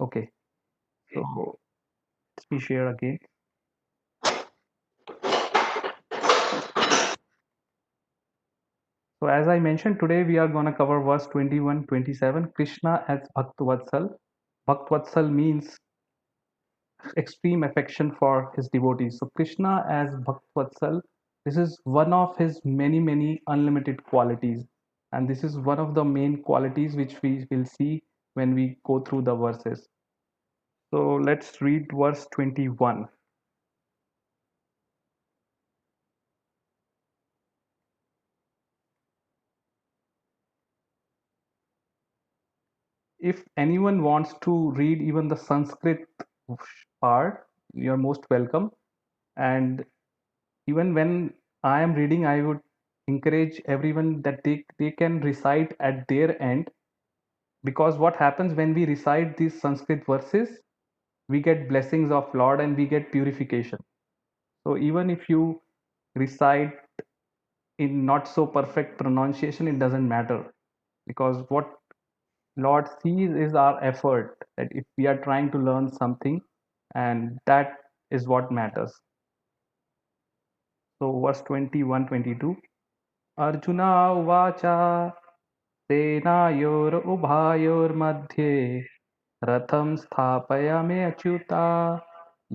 Okay, so let me share again. So as I mentioned, today we are going to cover verse 21, 27. Krishna as Bhaktvatsal. Bhaktvatsal means extreme affection for his devotees. So Krishna as Bhaktvatsal, this is one of his many unlimited qualities. And this is one of the main qualities which we will see when we go through the verses. So let's read verse 21. If anyone wants to read even the Sanskrit part, you're most welcome. And even when I am reading, I would encourage everyone that they can recite at their end, because what happens when we recite these Sanskrit verses, we get blessings of Lord and we get purification. So even if you recite in not so perfect pronunciation, it doesn't matter, because what Lord sees is our effort, that if we are trying to learn something, and that is what matters. So verse 21, 22. Arjuna uvacha सेनायोरुभयोर्मध्ये रथं स्थापयाम्यच्युता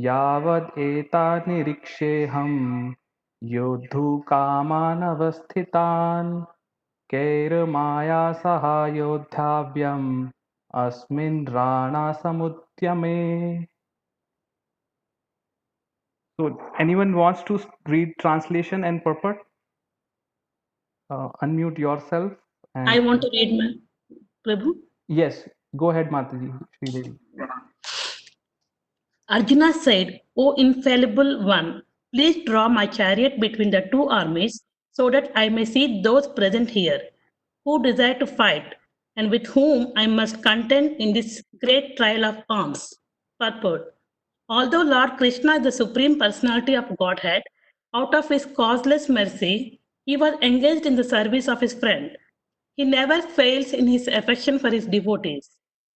यावदेतान्निरीक्षेऽहं योद्धुकामानवस्थितान् कैर्माया सहायोद्धाव्यम् अस्मिन् राणासमुद्यमे. So anyone wants to read translation and purport? Unmute yourself I and want to read, my Prabhu. yes, go ahead, Mataji, Sridevi. Arjuna said, O infallible one, please draw my chariot between the two armies so that I may see those present here who desire to fight and with whom I must contend in this great trial of arms. Purport. Although Lord Krishna is the Supreme Personality of Godhead, out of his causeless mercy, he was engaged in the service of his friend. He never fails in his affection for his devotees,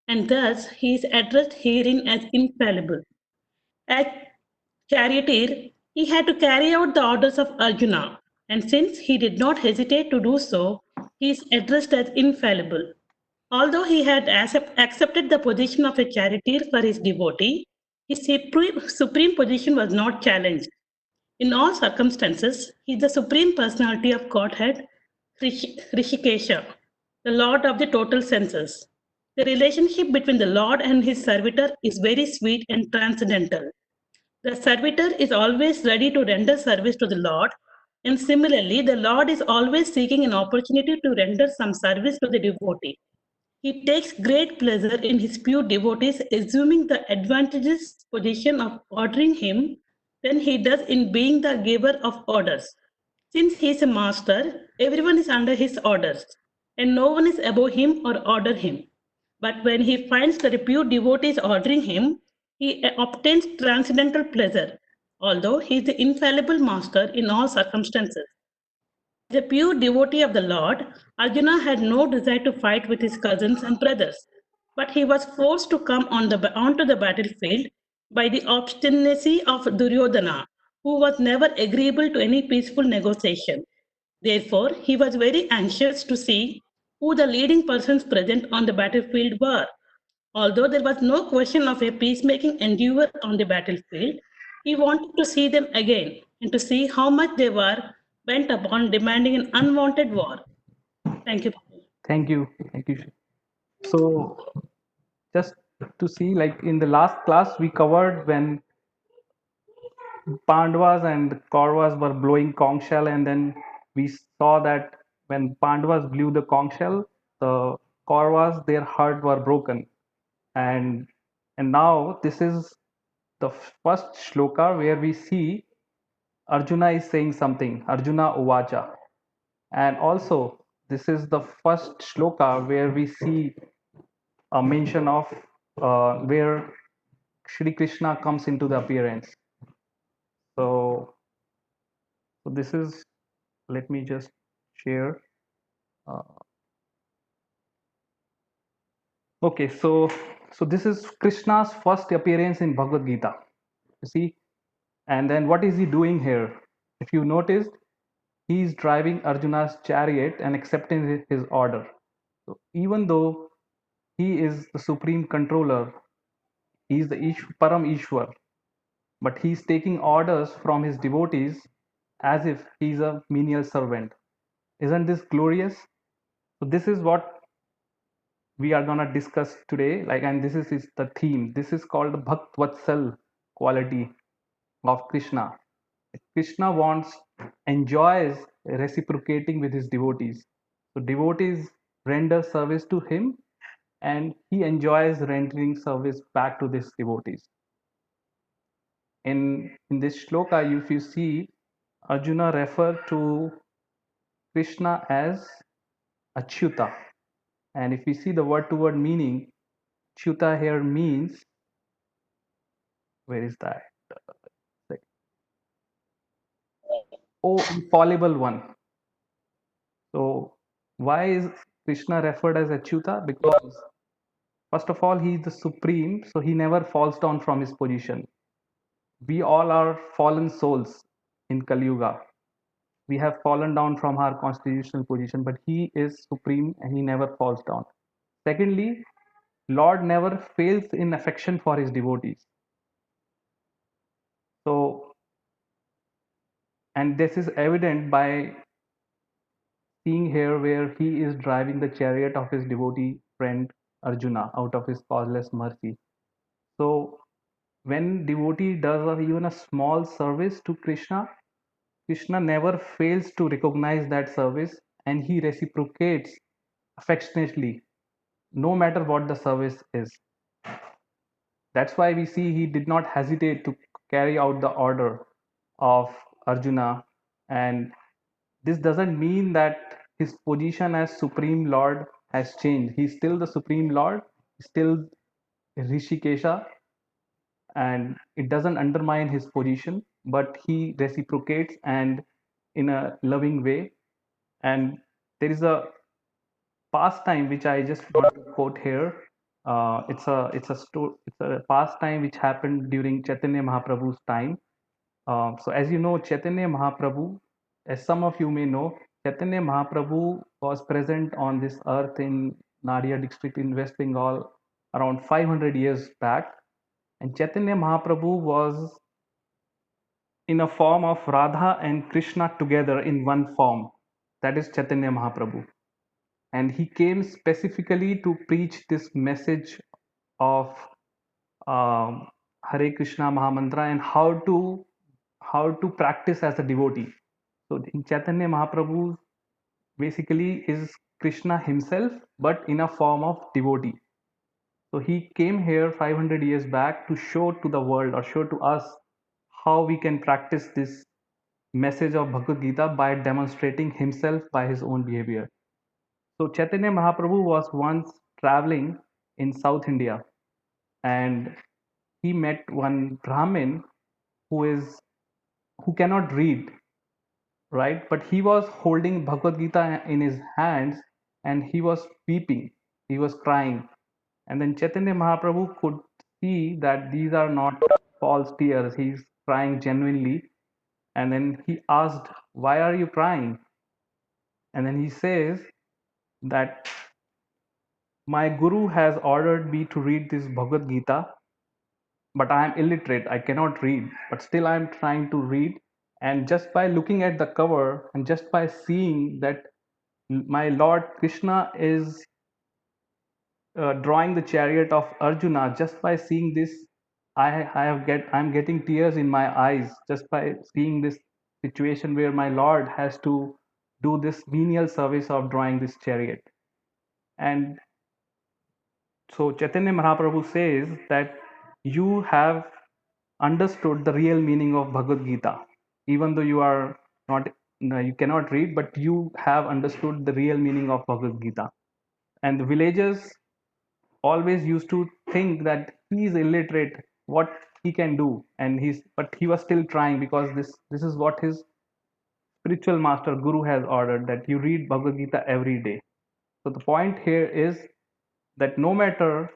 and thus he is addressed herein as infallible. As charioteer, he had to carry out the orders of Arjuna, and since he did not hesitate to do so, he is addressed as infallible. Although he had accepted the position of a charioteer for his devotee, his supreme position was not challenged. In all circumstances, he is the supreme personality of Godhead, Rishikesha, the Lord of the total senses. The relationship between the Lord and his servitor is very sweet and transcendental. The servitor is always ready to render service to the Lord, and similarly, the Lord is always seeking an opportunity to render some service to the devotee. He takes great pleasure in his pure devotees assuming the advantageous position of ordering him than he does in being the giver of orders. Since he is a master, everyone is under his orders, and no one is above him or order him. But when he finds that a pure devotee is ordering him, he obtains transcendental pleasure, although he is the infallible master in all circumstances. As a pure devotee of the Lord, Arjuna had no desire to fight with his cousins and brothers, but he was forced to come onto the battlefield by the obstinacy of Duryodhana, who was never agreeable to any peaceful negotiation. Therefore, he was very anxious to see who the leading persons present on the battlefield were. Although there was no question of a peacemaking endeavor on the battlefield, he wanted to see them again and to see how much they were bent upon demanding an unwanted war. Thank you. Thank you. Thank you. So, just to see, like in the last class, we covered when Pandavas and Kauravas were blowing conch shell, and then we saw that when Pandavas blew the conch shell, the Kauravas, their heart were broken. And now this is the first shloka where we see Arjuna is saying something, Arjuna Uvacha. And also, this is the first shloka where we see a mention of where Shri Krishna comes into the appearance. So, this is, let me just share. Uh, okay, so So this is Krishna's first appearance in Bhagavad Gita. You see, and then what is he doing here? If you noticed, he is driving Arjuna's chariot and accepting his order. So even though he is the supreme controller, he is the Param Ishwar, but he is taking orders from his devotees as if he is a menial servant. Isn't this glorious? So this is what we are gonna discuss today. Like, and this is the theme. This is called the Bhakt Vatsal quality of Krishna. Krishna enjoys reciprocating with his devotees. So devotees render service to him, and he enjoys rendering service back to these devotees. In this shloka, if you see, Arjuna refer to Krishna as Achyuta. And if we see the word to word meaning, Achyuta here means, where is that? Like, oh, infallible one. So why is Krishna referred as Achyuta? Because first of all, he is the supreme, so he never falls down from his position. We all are fallen souls in Kali Yuga. We have fallen down from our constitutional position, but he is supreme and he never falls down. Secondly, Lord never fails in affection for his devotees. So, and this is evident by seeing here where he is driving the chariot of his devotee friend Arjuna out of his causeless mercy. So, when devotee does even a small service to Krishna, Krishna never fails to recognize that service and he reciprocates affectionately, no matter what the service is. That's why we see he did not hesitate to carry out the order of Arjuna. And this doesn't mean that his position as Supreme Lord has changed. He's still the Supreme Lord, still Rishikesha, and it doesn't undermine his position, but he reciprocates and in a loving way. And there is a pastime which I just want to quote here. It's a pastime which happened during Chaitanya Mahaprabhu's time. So as you know, Chaitanya Mahaprabhu, as some of you may know, Chaitanya Mahaprabhu was present on this earth in Nadia district in West Bengal around 500 years back. And Chaitanya Mahaprabhu was in a form of Radha and Krishna together in one form. That is Chaitanya Mahaprabhu. And he came specifically to preach this message of Hare Krishna Mahamantra and how to practice as a devotee. So in Chaitanya Mahaprabhu basically is Krishna himself, but in a form of devotee. So he came here 500 years back to show to the world or show to us how we can practice this message of Bhagavad Gita by demonstrating himself by his own behavior. So Chaitanya Mahaprabhu was once traveling in South India and he met one Brahmin who is who cannot read, right? But he was holding Bhagavad Gita in his hands and he was weeping, he was crying. And then Chaitanya Mahaprabhu could see that these are not false tears, he's crying genuinely. And then he asked, why are you crying? And then he says that my guru has ordered me to read this Bhagavad Gita, but I am illiterate, I cannot read, but still I am trying to read. And just by looking at the cover and just by seeing that my Lord Krishna is drawing the chariot of Arjuna, just by seeing this, I'm getting tears in my eyes just by seeing this situation where my Lord has to do this menial service of drawing this chariot. And so Chaitanya Mahaprabhu says that you have understood the real meaning of Bhagavad Gita, even though you are not, no, you cannot read, but you have understood the real meaning of Bhagavad Gita. And the villagers always used to think that he is illiterate, what he can do, and but he was still trying because this is what his spiritual master Guru has ordered, that you read Bhagavad Gita every day. So the point here is that no matter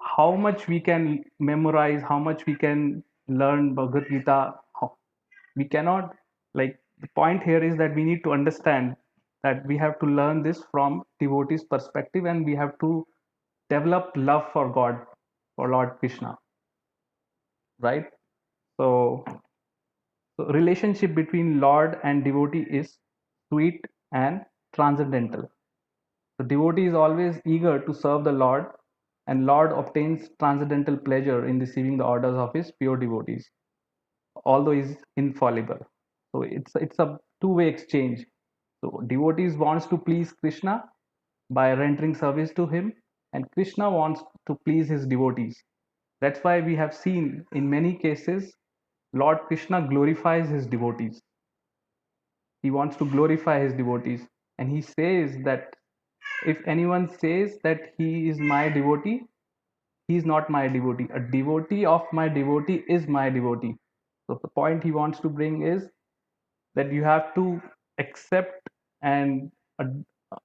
how much we can memorize, how much we can learn Bhagavad Gita, we cannot, like, the point here is that we need to understand that we have to learn this from devotees' perspective, and we have to develop love for God, for Lord Krishna, right? So, so relationship between Lord and devotee is sweet and transcendental. The devotee is always eager to serve the Lord, and Lord obtains transcendental pleasure in receiving the orders of his pure devotees, although he is infallible. So it's a two-way exchange. So devotees wants to please Krishna by rendering service to him, and Krishna wants to please his devotees. That's why we have seen in many cases Lord Krishna glorifies his devotees. He wants to glorify his devotees, and he says that if anyone says that he is my devotee, he is not my devotee. A devotee of my devotee is my devotee. So the point he wants to bring is that you have to accept and uh,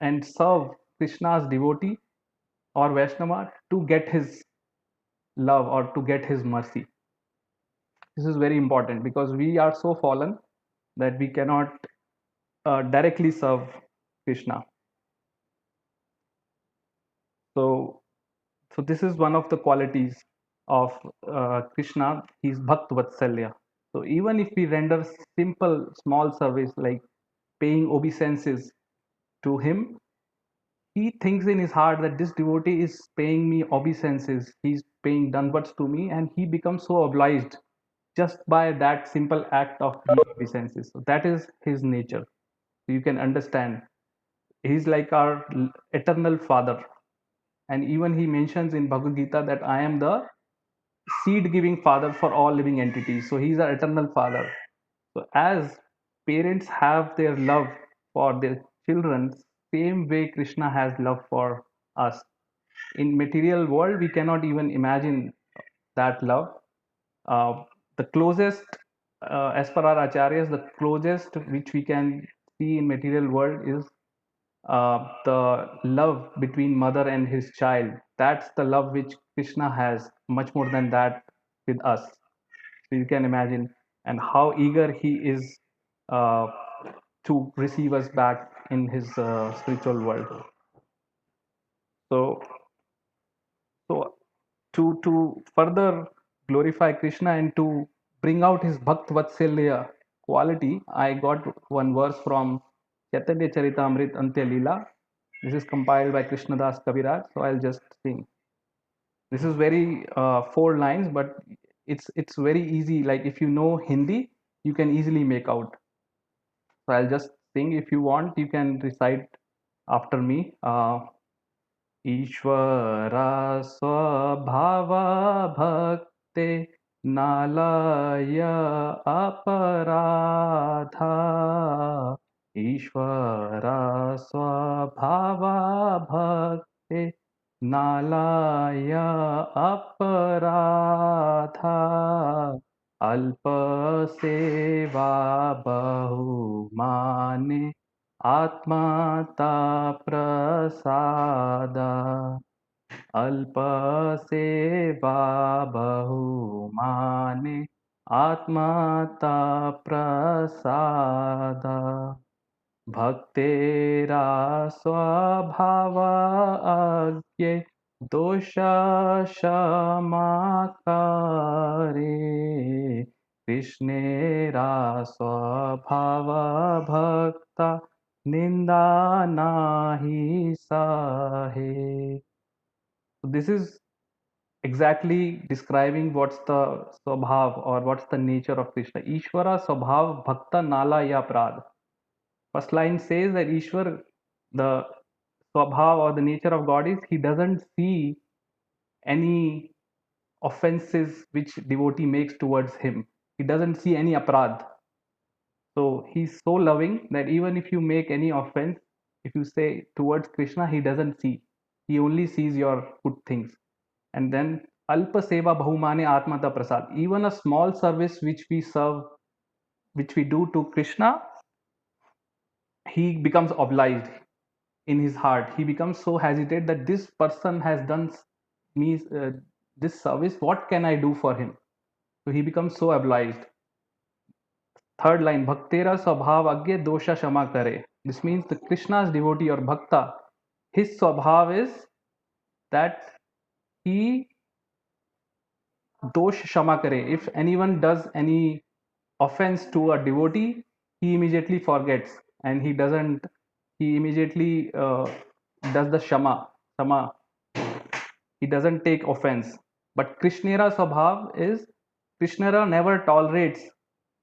and serve Krishna's devotee or Vaishnava to get his love or to get his mercy. This is very important because we are so fallen that we cannot directly serve Krishna. So, so this is one of the qualities of Krishna. He's Bhakt Vatsalya. So even if we render simple small service like paying obeisances to him, he thinks in his heart that this devotee is paying me obeisances, he's paying danvats to me, and he becomes so obliged just by that simple act of giving obeisances. So that is his nature. So you can understand. He's like our eternal father. And even he mentions in Bhagavad Gita that I am the seed giving father for all living entities. So he's our eternal father. So as parents have their love for their children, same way Krishna has love for us. In material world, we cannot even imagine that love. Uh, the closest, as per our acharyas, the closest which we can see in material world is the love between mother and his child. That's the love which Krishna has, much more than that with us. So you can imagine, and how eager he is uh, to receive us back in his spiritual world. So, so to further glorify Krishna and to bring out his Bhakt Vatsalya quality, I got one verse from Chaitanya Charitamrit Antya Leela. This is compiled by Krishnadas Kaviraj, so I'll just sing. This is very 4 lines, but it's very easy. Like if you know Hindi, you can easily make out. So I'll just sing. If you want, you can recite after me. ईश्वरा स्वभावा भक्ते नालय अपराधा ईश्वरा स्वभावा भक्ते नालय अपराधा अल्प सेवा बहुमाने आत्माता प्रसादा अल्पसेवा बहुमाने आत्माता प्रसादा भक्तेरा स्वभावा अज्ञे दोषा क्षमा करे कृष्णेरा स्वभाव भक्ता निंदा नाही sahe. So this is exactly describing what's the swabhav or what's the nature of Krishna. Ishvara swabhav bhakta nala ya prad. First line says that Ishwar, the swabhav or the nature of God is he doesn't see any offenses which devotee makes towards him. He doesn't see any aprad. So he's so loving that even if you make any offense, if you say towards Krishna, he doesn't see. He only sees your good things. And then Alpa Seva Bahumane Atmata Prasad. Even a small service which we serve, which we do to Krishna, he becomes obliged in his heart. He becomes so hesitant that this person has done me this service, what can I do for him? So he becomes so obliged. Third line, Bhaktera Swabhav Agya Dosha Shama Kare. This means the Krishna's devotee or Bhakta, his Swabhav is that he dosh Shama Kare. If anyone does any offense to a devotee, he immediately forgets and he doesn't, he immediately does the Shama. He doesn't take offense. But Krishnera Swabhav is Krishnera never tolerates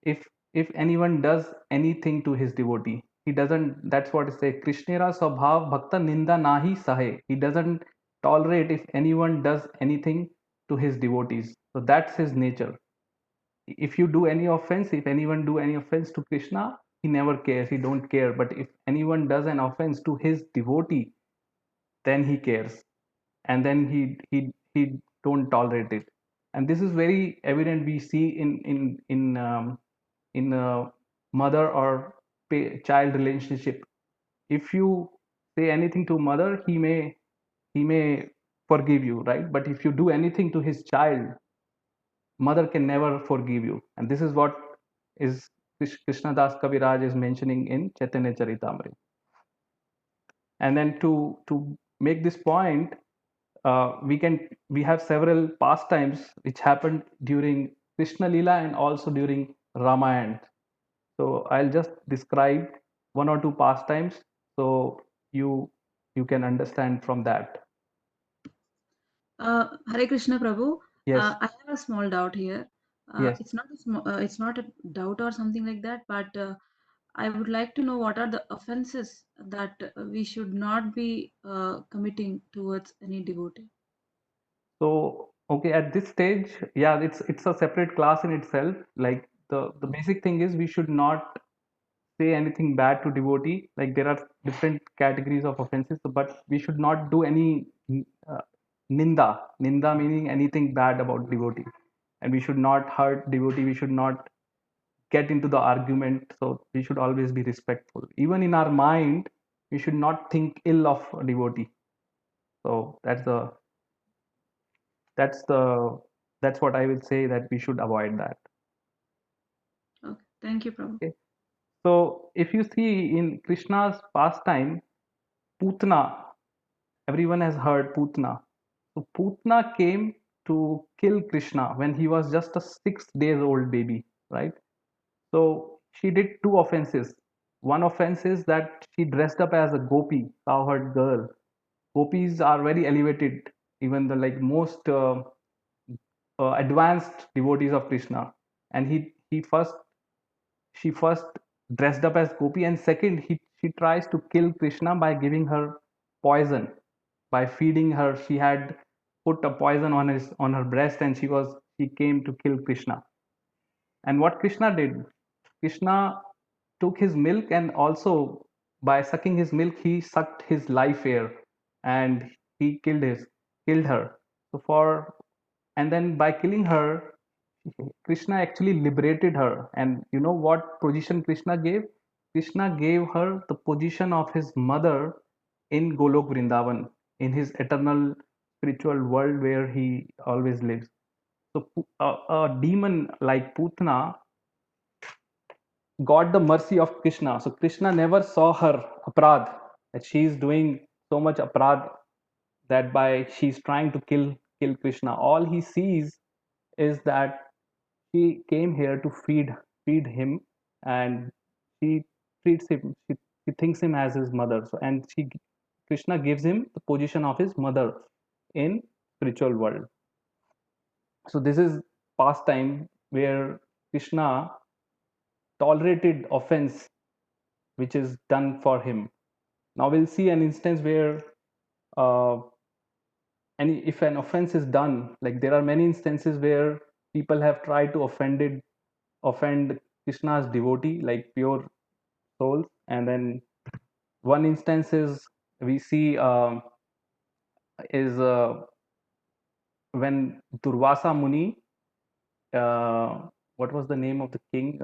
if anyone does anything to his devotee. He doesn't, that's what it says. Krishnera Swabhav Bhakta Ninda Nahi Sahe. He doesn't tolerate if anyone does anything to his devotees. So that's his nature. If you do any offense, if anyone do any offense to Krishna, he never cares, he don't care. But if anyone does an offense to his devotee, then he cares, and then he don't tolerate it. And this is very evident, we see in mother or child relationship. If you say anything to mother, he may forgive you, right? But if you do anything to his child, mother can never forgive you. And this is what is Krishna Das Kaviraj is mentioning in Chaitanya Charitamrita. And then to make this point, we have several pastimes which happened during Krishna Lila and also during Ramayana. So I'll just describe one or two pastimes so you can understand from that. Hare Krishna Prabhu. Yes. I have a small doubt here. Yes. It's not a doubt or something like that, but I would like to know what are the offenses that we should not be committing towards any devotee. So okay, at this stage, yeah, it's a separate class in itself. Like the basic thing is we should not say anything bad to devotee. Like there are different categories of offenses, but we should not do any uh, ninda meaning anything bad about devotee, and we should not hurt devotee. We should not get into the argument. So we should always be respectful. Even in our mind, we should not think ill of a devotee. So that's the that's what I will say, that we should avoid that. Okay, thank you, Prabhu. Okay. So if you see in Krishna's pastime, Putna, everyone has heard Putna. So Putna came to kill Krishna when he was just a 6 days old baby, right? So she did two offenses. One offense is that she dressed up as a gopi, cowherd girl. Gopis are very elevated, even the like most advanced devotees of Krishna. And she first dressed up as gopi, and second she tries to kill Krishna by giving her poison, by feeding her. She had put a poison on her breast, and she came to kill Krishna. And what Krishna did, Krishna took his milk, and also by sucking his milk he sucked his life air, and he killed her. So for and then by killing her, Krishna actually liberated her. And you know what position Krishna gave? Krishna gave her the position of his mother in Golok Vrindavan, in his eternal spiritual world where he always lives. So a demon like Putna got the mercy of Krishna. So Krishna never saw her aprad, that she is doing so much aprad, that by she's trying to kill Krishna. All he sees is that she came here to feed him, and she treats him. She thinks him as his mother. So and she Krishna gives him the position of his mother in spiritual world. So this is pastime where Krishna tolerated offense which is done for him. Now we'll see an instance where uh, if an offense is done, like there are many instances where people have tried to offend Krishna's devotee, like pure souls. And then one instance is we see is when Durvasa Muni, what was the name of the king?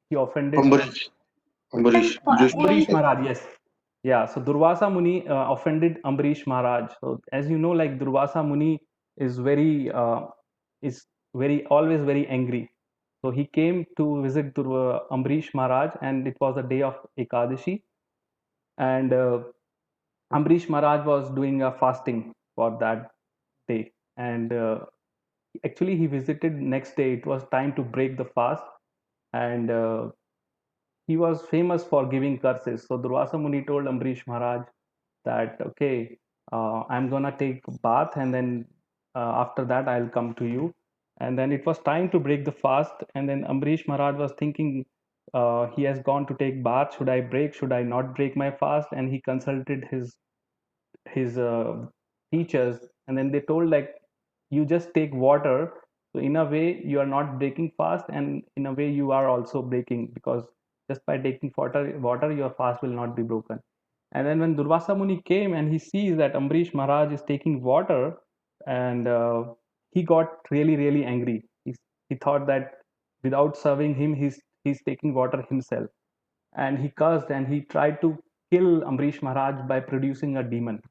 He offended Ambarish. Ambarish. Ambarish Maharaj. Yes, Yeah, so Durvasa Muni offended Ambarish Maharaj. So as you know, like Durvasa Muni is very always very angry. So he came to visit Ambarish Maharaj, and it was a day of Ekadashi, and Ambarish Maharaj was doing a fasting for that day, and actually he visited next day. It was time to break the fast, and he was famous for giving curses. So Durvasa Muni told Ambarish Maharaj that, okay, I'm gonna take bath, and then after that I'll come to you. And then it was time to break the fast, and then Ambarish Maharaj was thinking, he has gone to take bath. Should I break? Should I not break my fast? And he consulted his teachers, and then they told like, you just take water. So in a way you are not breaking fast, and in a way you are also breaking, because just by taking water your fast will not be broken. And then when Durvasa Muni came and he sees that Ambarish Maharaj is taking water, and he got really really angry. He thought that without serving him, he's taking water himself, and he cursed, and he tried to kill Ambarish Maharaj by producing a demon,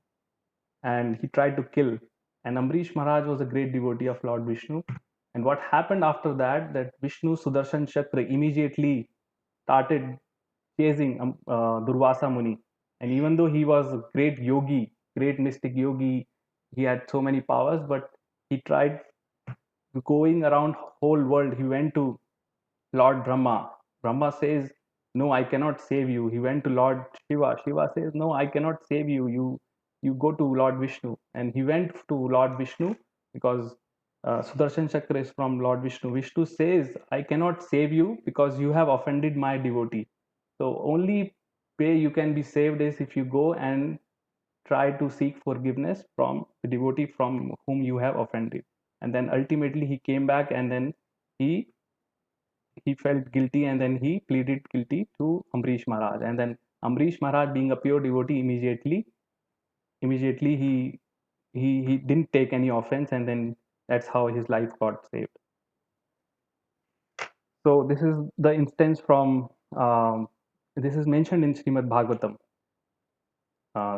and he tried to kill. And Ambarish Maharaj was a great devotee of Lord Vishnu. And what happened after that, that Vishnu Sudarshan Chakra immediately started chasing Durvasa Muni. And even though he was a great yogi, great mystic yogi, he had so many powers, but he tried going around whole world. He went to Lord Brahma. Brahma says, "No, I cannot save you." He went to Lord Shiva. Shiva says, "No, I cannot save you. You go to Lord Vishnu." And he went to Lord Vishnu because Sudarshan Chakra is from Lord Vishnu. Vishnu says, "I cannot save you because you have offended my devotee. So only way you can be saved is if you go and try to seek forgiveness from the devotee from whom you have offended." And then ultimately he came back, and then he he felt guilty, and then he pleaded guilty to Ambarish Maharaj. And then Ambarish Maharaj, being a pure devotee, immediately he didn't take any offense, and then that's how his life got saved. So this is the instance from this is mentioned in Srimad Bhagavatam.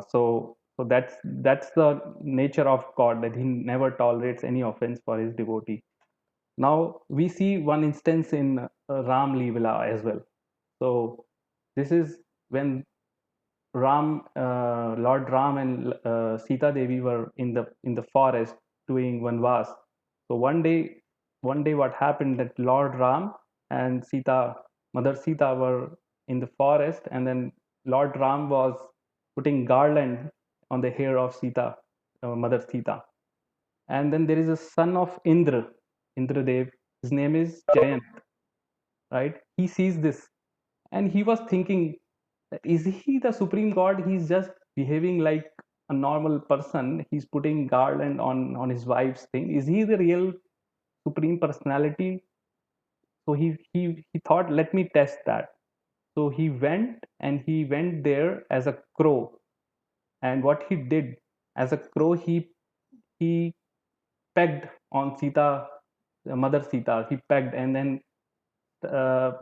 So that's the nature of God, that he never tolerates any offense for his devotee. Now we see one instance in Ram Leela as well. So this is when Lord Ram and Sita Devi were in the forest doing vanvas. So one day what happened, that Lord Ram and Mother Sita were in the forest, and then Lord Ram was putting garland on the hair of Mother Sita. And then there is a son of Indra Dev. His name is Jayant, right? He sees this, and he was thinking, is he the supreme god? He's just behaving like a normal person. He's putting garland on his wife's thing. Is he the real supreme personality? So he thought, let me test that. So he went there as a crow. And what he did, as a crow, he pegged on Mother Sita. He pegged, and then uh,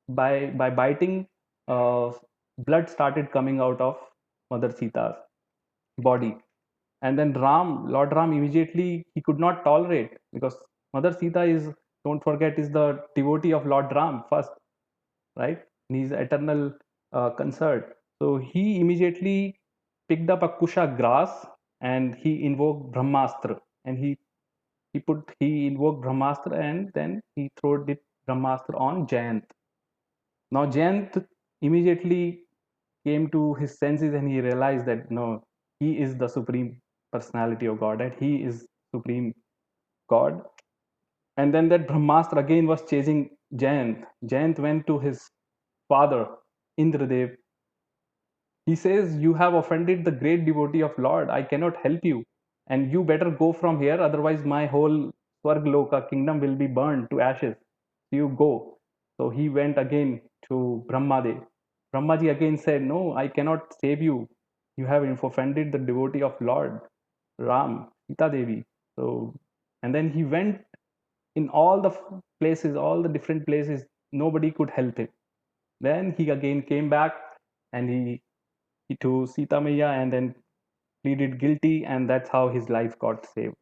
by biting, uh, blood started coming out of Mother Sita's body. And then Lord Ram, immediately he could not tolerate, because Mother Sita is, don't forget, is the devotee of Lord Ram first, right? In his eternal consort. So he immediately picked up a kusha grass, and he invoked Brahmastra, and he invoked Brahmastra, and then he threw the Brahmastra on Jayant. Now Jayant immediately came to his senses, and he realized that no, he is the supreme personality of God, and he is supreme God. And then that Brahmastra again was chasing Jayant. Jayant went to his father, Indradev. He says, "You have offended the great devotee of Lord. I cannot help you. And you better go from here, otherwise my whole Swargloka kingdom will be burned to ashes. You go." So he went again to Brahmadev. Brahmaji again said, "No, I cannot save you. You have offended the devotee of Lord Ram, Sita Devi." So, and then he went in all the places, all the different places. Nobody could help him. Then he again came back, and to Sita Maya and then pleaded guilty, and that's how his life got saved.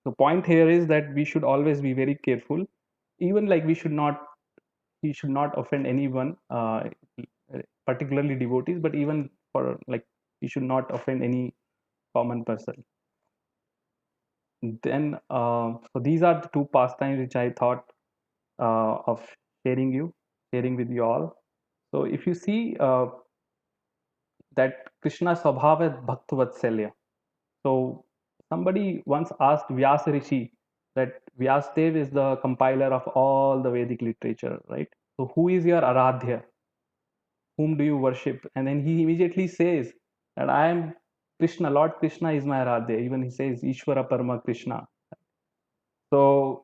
The point here is that we should always be very careful, even like he should not offend anyone, particularly devotees, but even for like he should not offend any common person. Then, so these are the two pastimes which I thought of sharing with you all. So if you see that Krishna Swabhav is Bhakta Vatsalya. So somebody once asked Vyasa Rishi that Vyasadev is the compiler of all the Vedic literature, right? So who is your Aradhya? Whom do you worship? And then he immediately says that I am Krishna, Lord Krishna is my Aradhya. Even he says Ishvara Parama Krishna. So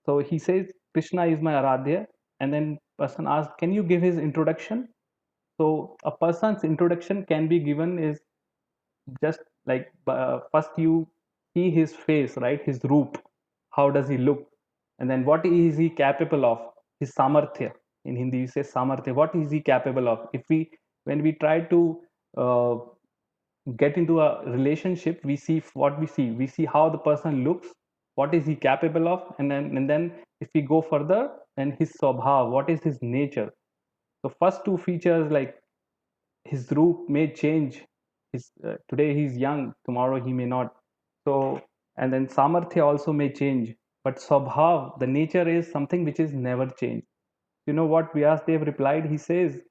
so he says Krishna is my Aradhya, and then person asks, can you give his introduction? So a person's introduction can be given is just like first you see his face, right? His roop, how does he look, and then what is he capable of? His samarthya. In Hindi, you say samarthya. What is he capable of? If we when we try to uh, get into a relationship, we see what we see. We see how the person looks, what is he capable of, and then if we go further, then his swabhav, what is his nature. So first two features like his roop may change. Today he's young, tomorrow he may not. So and then samarthya also may change, but swabhav, the nature is something which is never changed. You know what Vyasdev replied? He says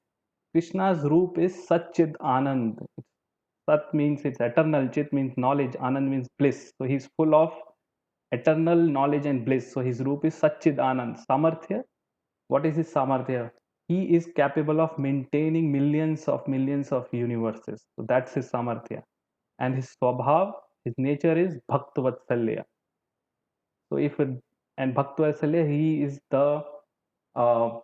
Krishna's roop is Satchid Anand. Sat means it's eternal, Chit means knowledge, Anand means bliss. So he's full of eternal knowledge and bliss. So his roop is Satchid Anand. Samarthya, what is his Samarthya? He is capable of maintaining millions of universes. So that's his Samarthya. And his Swabhav, his nature is Bhakta Vatsalya. So and Bhakta Vatsalya, uh,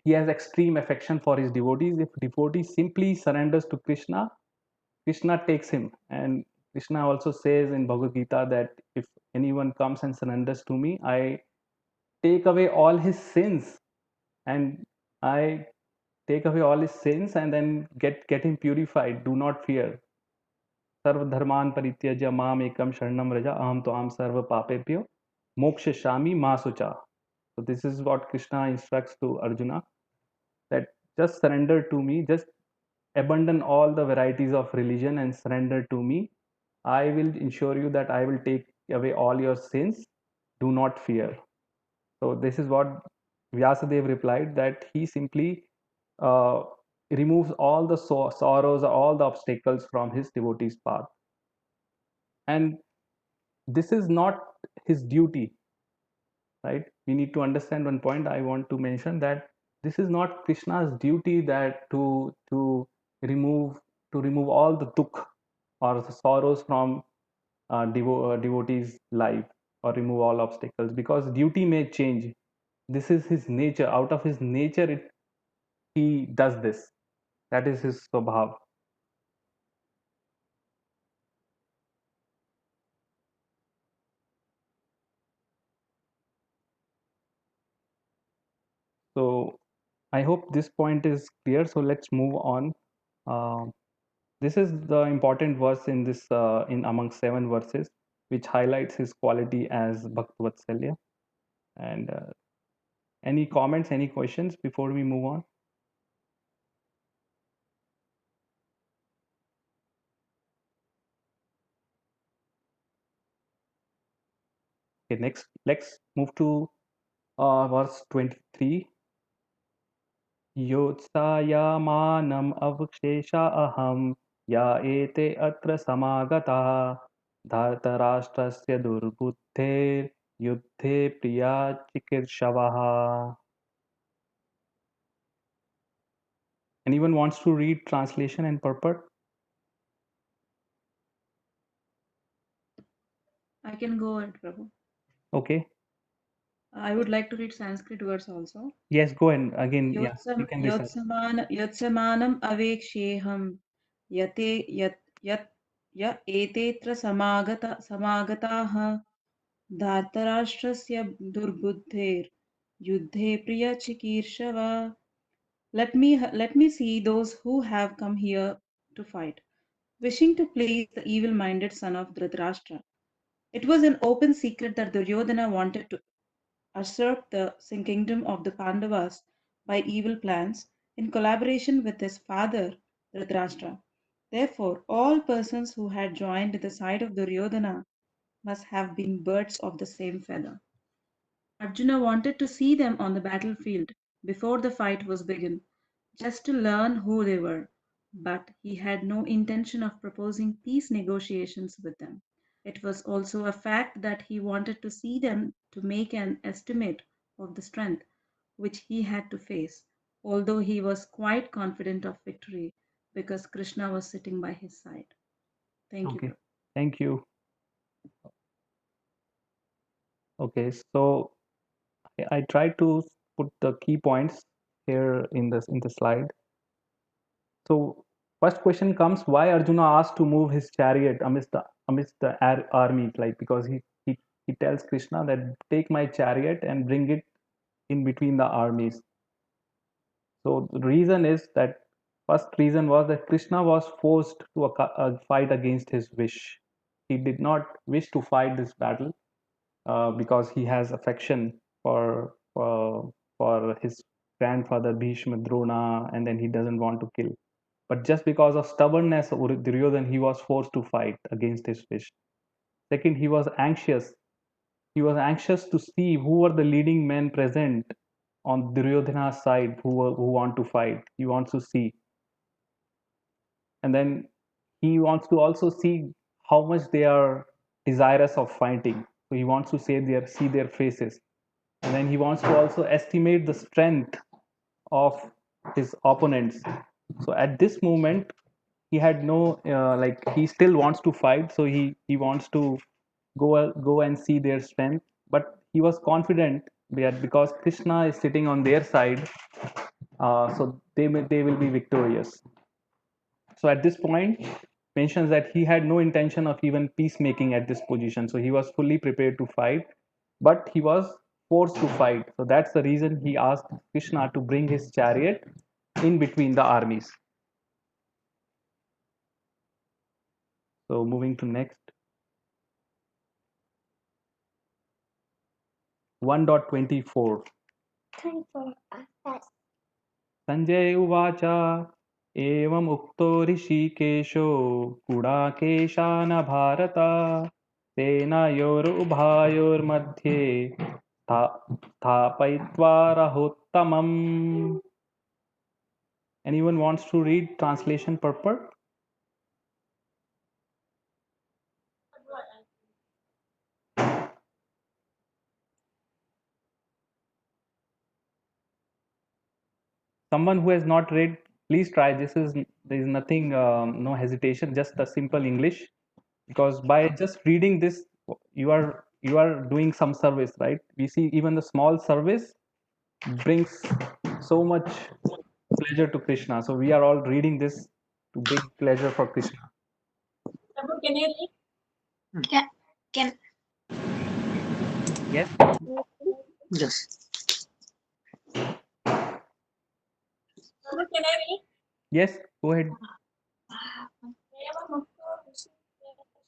he has extreme affection for his devotees. If devotee simply surrenders to Krishna, Krishna takes him. And Krishna also says in Bhagavad Gita that if anyone comes and surrenders to me, I take away all his sins, and I take away all his sins and then get him purified. Do not fear. Sarva dharman parityajya mam ekam sharanam raja aham to am sarva papebhyo mokshashami ma sucha. So this is what Krishna instructs to Arjuna, that just surrender to me, just abandon all the varieties of religion and surrender to me. I will ensure you that I will take away all your sins. Do not fear. So this is what Vyasadev replied, that he simply uh, removes all the sorrows, all the obstacles from his devotee's path. And this is not his duty, right? We need to understand one point. I want to mention that this is not Krishna's duty that remove to remove all the dukh or the sorrows from devotee's life, or remove all obstacles, because duty may change. This is his nature. Out of his nature, he does this. That is his swabhav. So I hope this point is clear. So let's move on. Um this is the important verse in this in among 7 verses, which highlights his quality as Bhaktavatsalya. And any comments, any questions before we move on? Okay, next let's move to verse 23. योत्सायामानम् अवशेषा अहं या एते अत्र समागताः धार्तराष्ट्रस्य दुर्बुद्धेर्युद्धे प्रिया चिकीर्षवः. Anyone wants to read translation and purport? I can go ahead, Prabhu. Okay. I would like to read Sanskrit words also. Yes, go ahead. Again, yeah, you can recite. योत्समानम् अवेक्ष्येऽहं यते यत् यत् य एतेऽत्र समागताः धार्तराष्ट्रस्य दुर्बुद्धेर्युद्धे प्रियचिकीर्षव. Let me see those who have come here to fight, wishing to please the evil-minded son of Dhritarashtra. It was an open secret that Duryodhana wanted to usurp the kingdom of the Pandavas by evil plans in collaboration with his father Dhritarashtra. Therefore, all persons who had joined the side of Duryodhana must have been birds of the same feather. Arjuna wanted to see them on the battlefield before the fight was begun, just to learn who they were, but he had no intention of proposing peace negotiations with them. It was also a fact that he wanted to see them to make an estimate of the strength which he had to face, although he was quite confident of victory because Krishna was sitting by his side. Thank you. Okay, thank you. Okay, so I tried to put the key points here in the slide. So first question comes: why Arjuna asked to move his chariot amidst the armies? Like because he tells Krishna that take my chariot and bring it in between the armies. So the reason is that first reason was that Krishna was forced to a fight against his wish. He did not wish to fight this battle because he has affection for his grandfather Bhishma Drona, and then he doesn't want to kill. But just because of stubbornness of Duryodhan, he was forced to fight against his wish. Second, he was anxious. He was anxious to see who were the leading men present on Duryodhana's side who want to fight. He wants to see, and then he wants to also see how much they are desirous of fighting. So he wants to see their faces, and then he wants to also estimate the strength of his opponents. So at this moment, he had no like he still wants to fight, so he wants to go and see their strength, but he was confident that because Krishna is sitting on their side, so they will be victorious. So at this point mentions that he had no intention of even peacemaking at this position, so he was fully prepared to fight, but he was forced to fight. So that's the reason he asked Krishna to bring his chariot in between the armies. So moving to next 1.24. Sanjay Uvacha Evam Ukto Rishikesho Gudakeşana Bharata Senayor Madhye Thapayitva Rahottamam. Anyone wants to read translation purport? Someone who has not read, please try. There is nothing, no hesitation, just a simple English. Because by just reading this, you are doing some service, right? We see even the small service brings so much pleasure to Krishna. So we are all reading this to bring pleasure for Krishna. Prabhu, can I read? Yeah, can Yes. yes. Prabhu, can I read? Yes. Go ahead.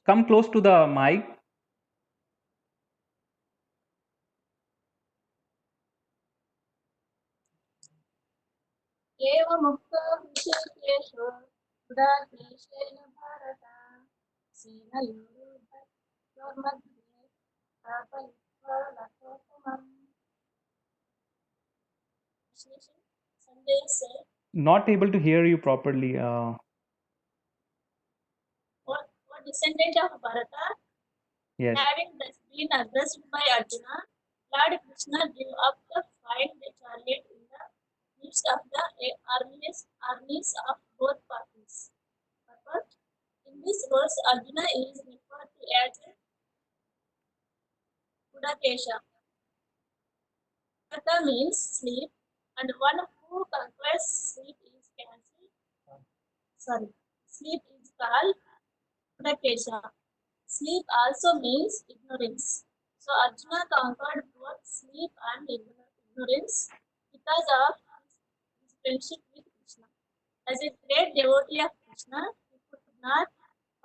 Come close to the mic. एवमुक्तो ऋषिकेशो गुडाकेशेन Bharat सेनयोर्मध्ये स्थापयित्वा रथोपमम्. Sanjay said, Not able to hear you properly. what descendant of Bharata, Yes. having thus been addressed by Arjuna, Lord Krishna drew up the fight the chariot in the midst of the armies of both parties. Purport. In this verse, Arjuna is referred to as Gudakesha. Gata means sleep, and one who conquers sleep is cancelled. Sleep is called Gudakesha. Sleep also means ignorance. So Arjuna conquered both sleep and ignorance because of his friendship with Krishna. As a great devotee of Krishna, he could not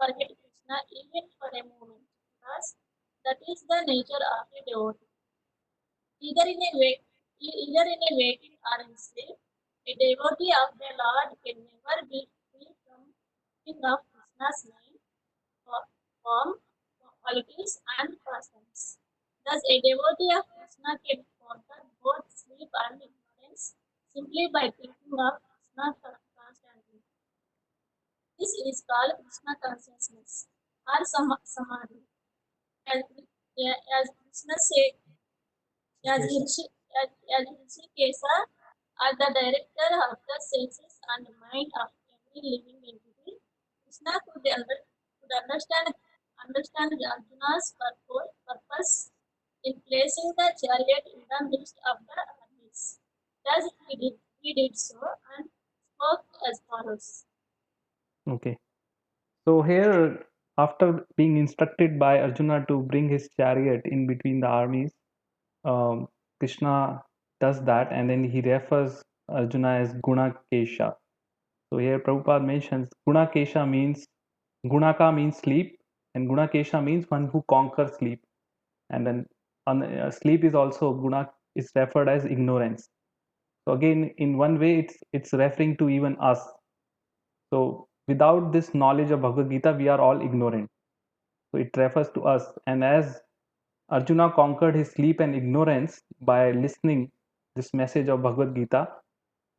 forget Krishna even for a moment, because that is the nature of a devotee. Either in a way, either in a waiting or in sleep, a devotee of the Lord can never be free from thinking of Krishna's name, form, qualities, and pastimes. Thus, a devotee of Krishna can conquer both sleep and ignorance simply by thinking of Krishna constantly. This is called Krishna consciousness or samadhi. As, as Krishna said, as Rishikesa are the director of the senses and mind of every living entity, Krishna could understand Arjuna's purpose in placing the chariot in the midst of the armies. Thus he did so and spoke as follows. Okay. So here, after being instructed by Arjuna to bring his chariot in between the armies, Krishna does that, and then he refers Arjuna as Gunakesha. So here Prabhupada mentions Gunakesha means Gunaka means sleep, and Gunakesha means one who conquers sleep. And then sleep is also Guna is referred as ignorance. So again, in one way, it's referring to even us. So without this knowledge of Bhagavad Gita, we are all ignorant. So it refers to us. And as Arjuna conquered his sleep and ignorance by listening this message of Bhagavad Gita,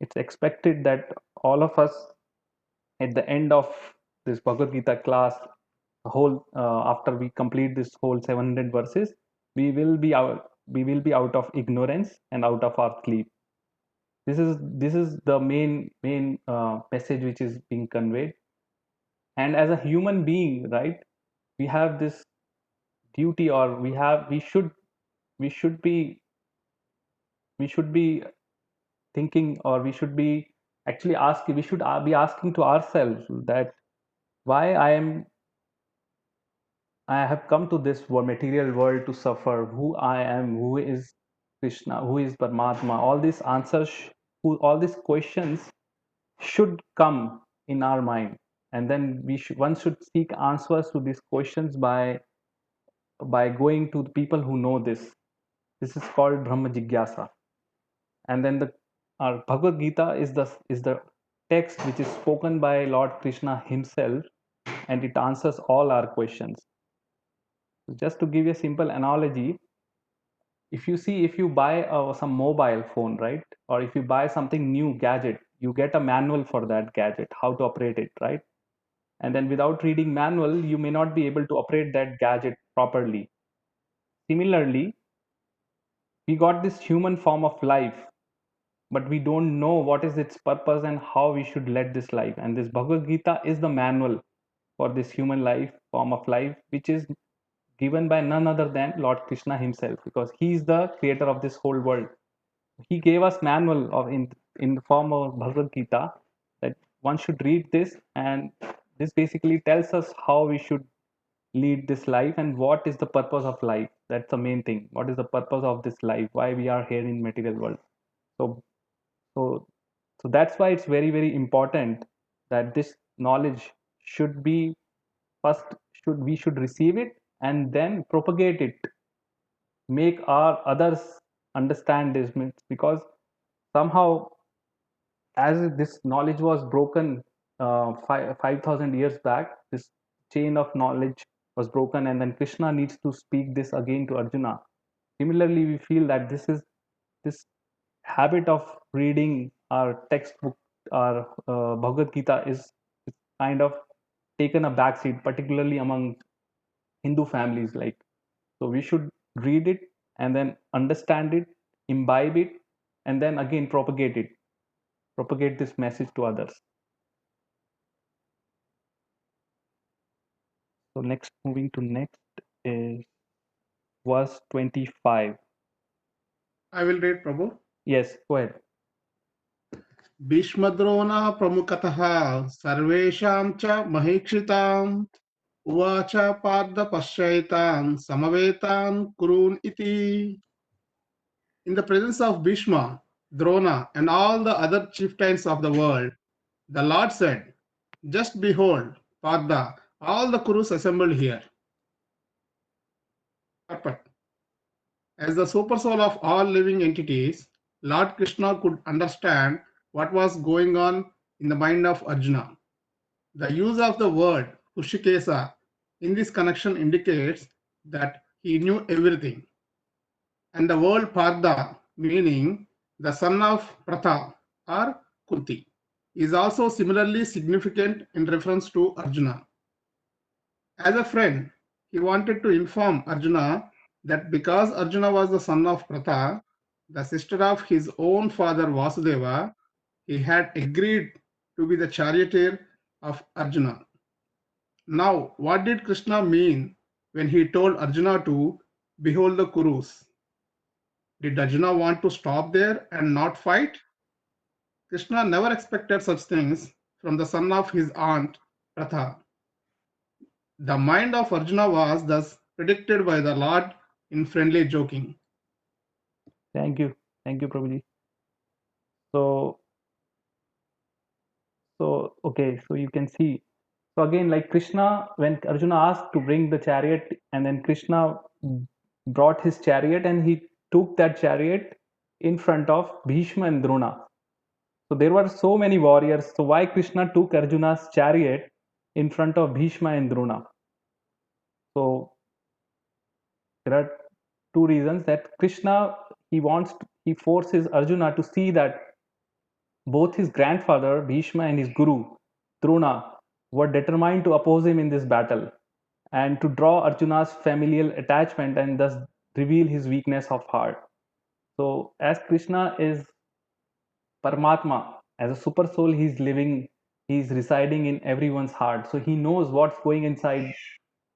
it's expected that all of us at the end of this Bhagavad Gita class, whole after we complete this whole 700 verses, we will be out of ignorance and out of our sleep. This is the main message which is being conveyed. And as a human being, right, we have this duty, or we should be thinking, or we should be actually asking, we should be asking to ourselves that why I have come to this material world to suffer, who I am, who is Krishna, who is Paramatma. All these answers, all these questions should come in our mind, and then one should seek answers to these questions by going to the people who know this. This is called Brahma Jigyasa. And then our Bhagavad Gita is the text which is spoken by Lord Krishna himself, and it answers all our questions. Just to give you a simple analogy, if you buy some mobile phone, right, or if you buy something new gadget, you get a manual for that gadget, how to operate it, right? And then without reading manual, you may not be able to operate that gadget properly. Similarly, we got this human form of life, but we don't know what is its purpose and how we should lead this life. And this Bhagavad Gita is the manual for this human life, form of life, which is given by none other than Lord Krishna himself, because he is the creator of this whole world. He gave us manual in the form of Bhagavad Gita, that one should read this, and this basically tells us how we should lead this life and what is the purpose of life. That's the main thing. What is the purpose of this life? Why we are here in material world? So so so that's why it's very very important that this knowledge should be first should we should receive it and then propagate it, make our others understand this, because somehow, as this knowledge was broken 5,000 years back, this chain of knowledge was broken, and then Krishna needs to speak this again to Arjuna. Similarly, we feel that this habit of reading our textbook, our Bhagavad Gita, is kind of taken a backseat, particularly among Hindu families. Like, so we should read it and then understand it, imbibe it, and then again propagate this message to others. So moving to next is verse 25. I will read, Prabhu. Yes, go ahead. भीष्मद्रोणः प्रमुखतः सर्वेषां च महीक्षिताम् उवाच Partha पश्यैतान् समवेतान् कुरून् iti. In the presence of Bhishma, Drona, and all the other chieftains of the world, the Lord said, "Just behold, Partha, all the Kurus assembled here." Perfect. As the supersoul of all living entities, Lord Krishna could understand what was going on in the mind of Arjuna. The use of the word Hushikesa in this connection indicates that he knew everything. And the word Partha, meaning the son of Pratha or Kunti, is also similarly significant in reference to Arjuna. As a friend, he wanted to inform Arjuna that because Arjuna was the son of Pratha, the sister of his own father Vasudeva, he had agreed to be the charioteer of Arjuna. Now, what did Krishna mean when he told Arjuna to behold the Kurus? Did Arjuna want to stop there and not fight? Krishna never expected such things from the son of his aunt Pratha. The mind of Arjuna was thus predicted by the Lord in friendly joking. Thank you. Thank you, Prabhuji. So, okay, so you can see. So again, like Krishna, when Arjuna asked to bring the chariot, and then Krishna brought his chariot and he took that chariot in front of Bhishma and Drona. So there were so many warriors. So why Krishna took Arjuna's chariot in front of Bhishma and Drona? So there are two reasons that Krishna, he forces Arjuna to see that both his grandfather Bhishma and his guru Drona were determined to oppose him in this battle and to draw Arjuna's familial attachment and thus reveal his weakness of heart. So as Krishna is Paramatma, as a super soul, he's living, he's residing in everyone's heart. So he knows what's going inside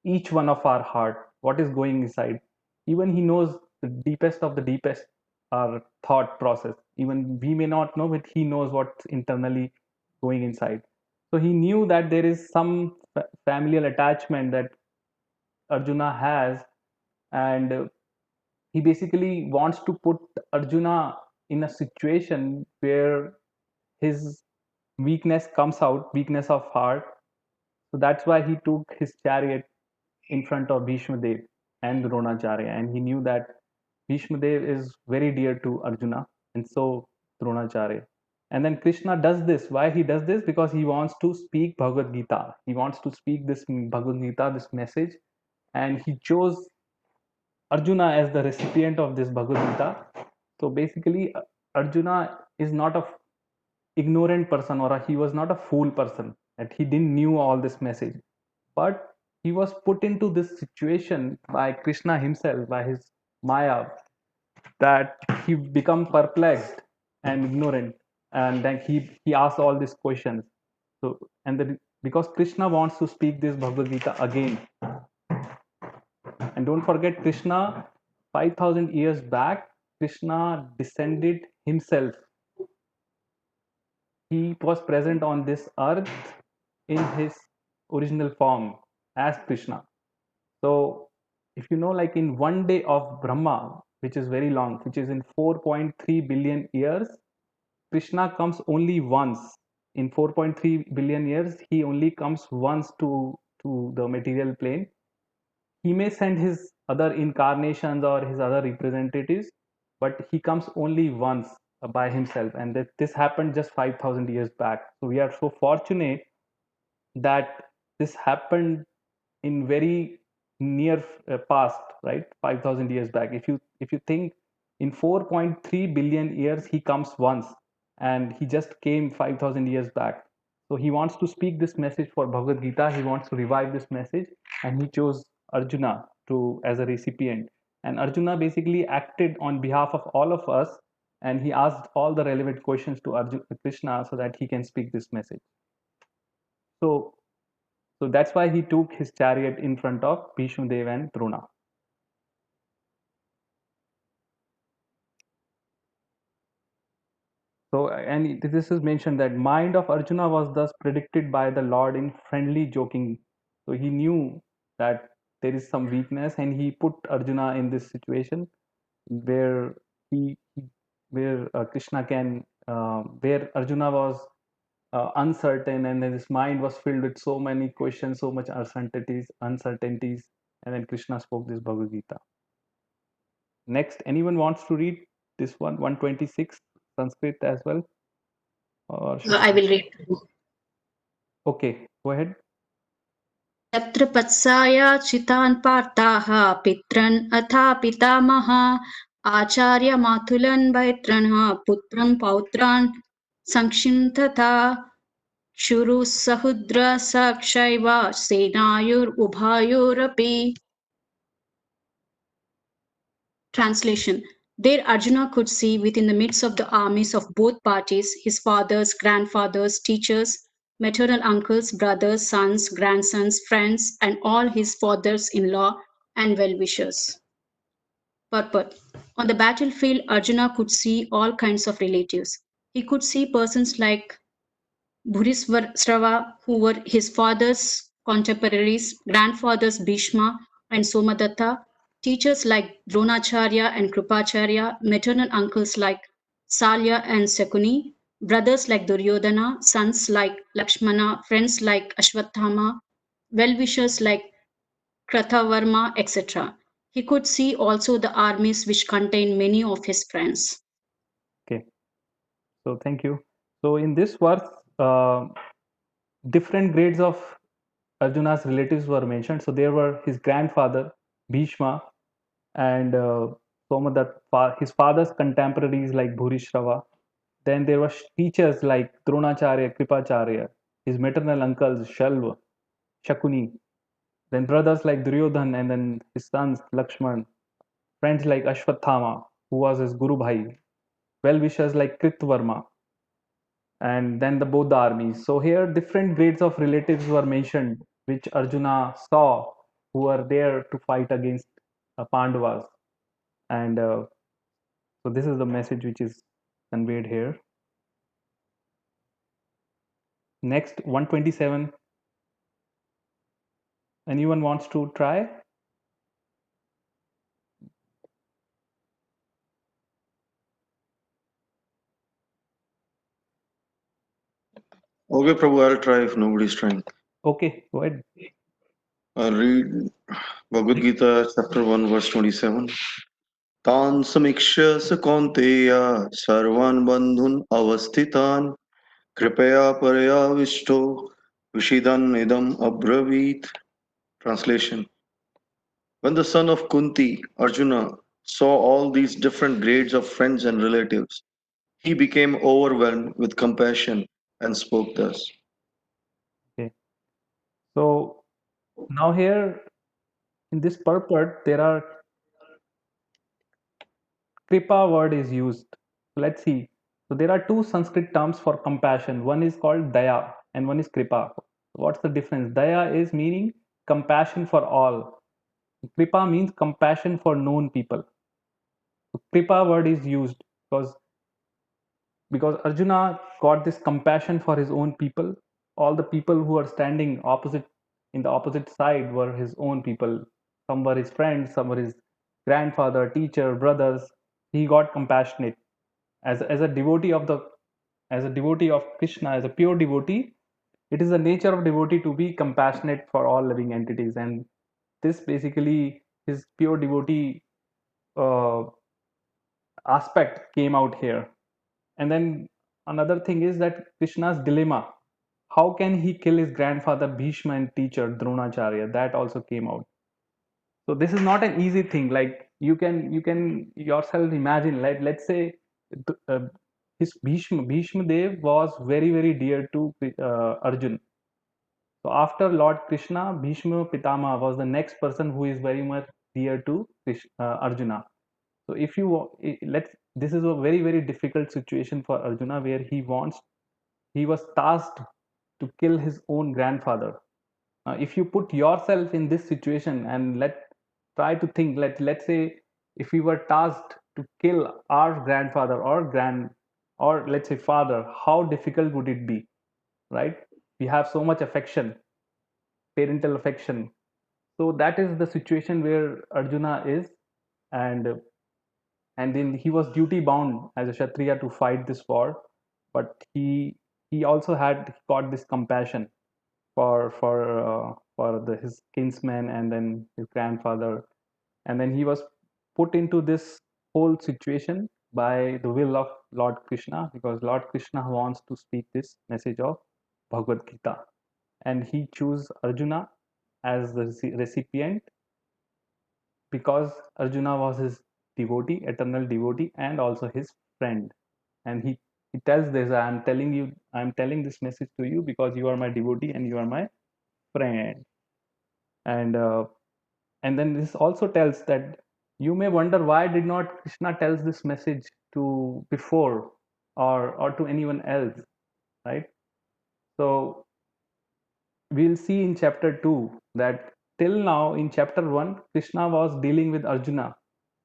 each one of our heart, what is going inside. Even he knows the deepest of the deepest our thought process. Even we may not know, but he knows what's internally going inside. So he knew that there is some familial attachment that Arjuna has, and he basically wants to put Arjuna in a situation where his weakness comes out, weakness of heart. So that's why he took his chariot in front of Bhishma Dev and Dronacharya, and he knew that Bhishma Dev is very dear to Arjuna, and so Dronacharya. And then Krishna does this. Why he does this? Because he wants to speak Bhagavad Gita. He wants to speak this Bhagavad Gita, this message, and he chose Arjuna as the recipient of this Bhagavad Gita. So basically, Arjuna is not a ignorant person, or he was not a fool person, that he didn't knew all this message, but he was put into this situation by Krishna himself, by his Maya, that he become perplexed and ignorant, and then he asks all these questions. So because Krishna wants to speak this Bhagavad Gita again, and don't forget, Krishna, 5,000 years back, Krishna descended himself. He was present on this earth in his original form as Krishna. So, if you know, like in one day of Brahma, which is very long, which is in 4.3 billion years, Krishna comes only once. In 4.3 billion years, he only comes once to the material plane. He may send his other incarnations or his other representatives, but he comes only once by himself, and this happened just 5,000 years back. So we are so fortunate that this happened in very near past, right? 5,000 years back. If you think, in 4.3 billion years he comes once, and he just came 5,000 years back. So he wants to speak this message for Bhagavad Gita. He wants to revive this message, and he chose Arjuna to as a recipient. And Arjuna basically acted on behalf of all of us, and he asked all the relevant questions to Krishna, so that he can speak this message. So that's why he took his chariot in front of Bhishma Dev and Drona. So, and this is mentioned that mind of Arjuna was thus predicted by the Lord in friendly joking. So he knew that there is some weakness, and he put Arjuna in this situation where he where Krishna can, where Arjuna was uncertain, and then his mind was filled with so many questions, so much uncertainties, and then Krishna spoke this Bhagavad Gita. Next, anyone wants to read this one, 126 Sanskrit as well? Or I will read. okay, go ahead. तत्र चितान् पार्थाः पितॄन् अथा पितामहा आचार्यमातुलन् वैत्रणः पुत्रं पौत्रान् संक्षिप्तता शुरु सहुद्र सक्षैव सेनायुरुभयोरपि. Translation. There Arjuna could see within the midst of the armies of both parties his fathers, grandfathers, teachers, maternal uncles, brothers, sons, grandsons, friends, and all his fathers-in-law and well-wishers. Purport. On the battlefield, Arjuna could see all kinds of relatives. He could see persons like Bhurisrava, who were his father's contemporaries, grandfathers Bhishma and Somadatta, teachers like Dronacharya and Kripacharya, maternal uncles like Salya and Sakuni, brothers like Duryodhana, sons like Lakshmana, friends like Ashwatthama, well-wishers like Kratavarma, etc. He could see also the armies which contained many of his friends. Okay, so thank you. So in this verse, different grades of Arjuna's relatives were mentioned. So there were his grandfather Bhishma and Somadatta, his father's contemporaries like Bhurishrava. Then there were teachers like Dronacharya, Kripacharya, his maternal uncles Shalva, Shakuni, then brothers like Duryodhan, and then his sons Lakshman, friends like Ashwathama, who was his Guru Bhai, well-wishers like Kritvarma, and then the both the armies. So here different grades of relatives were mentioned, which Arjuna saw, who were there to fight against Pandavas. And so this is the message which is conveyed here. Next, 127. Anyone wants to try? Okay, Prabhu, I'll try if nobody's trying. Okay, go ahead. I'll read Bhagavad Gita, chapter 1, verse 27. Tan samikshya sa kaunteya sarvan bandhun avasthitan kripaya paraya vishto vishidan idam abravit. Translation. When the son of Kunti, Arjuna, saw all these different grades of friends and relatives, he became overwhelmed with compassion and spoke thus. Okay. So now here in this purport, there are kripa word is used. Let's see. So there are two Sanskrit terms for compassion. One is called daya and one is kripa. What's the difference? Daya is meaning compassion for all. Kripa means compassion for known people. So kripa word is used because Arjuna got this compassion for his own people. All the people who are standing opposite in the opposite side were his own people. Some were his friends, some were his grandfather, teacher, brothers. He got compassionate as a devotee of the as a devotee of Krishna, as a pure devotee. It is the nature of devotee to be compassionate for all living entities, and this basically his pure devotee uh, aspect came out here. And then another thing is that Krishna's dilemma. How can he kill his grandfather Bhishma and teacher Dronacharya? That also came out. So this is not an easy thing. Like you can yourself imagine. Like let's say uh, his Bhishma Dev was very dear to Arjun. So after Lord Krishna, Bhishma Pitama was the next person who is very much dear to Arjuna. So if you let's this is a very difficult situation for Arjuna where he was tasked to kill his own grandfather. If you put yourself in this situation and try to think, let's say if we were tasked to kill our grandfather or let's say father, how difficult would it be, right? We have so much affection, parental affection. So that is the situation where Arjuna is, and and then he was duty bound as a Kshatriya to fight this war, but he also had got this compassion for his kinsmen and then his grandfather, and then he was put into this whole situation by the will of Lord Krishna, because Lord Krishna wants to speak this message of Bhagavad Gita, and he chose Arjuna as the recipient because Arjuna was his devotee, eternal devotee, and also his friend. And he tells this, I'm telling this message to you because you are my devotee and you are my friend. And then this also tells that you may wonder why did not Krishna tells this message to before or to anyone else, right? So we'll see in chapter 2 that till now in chapter 1 Krishna was dealing with Arjuna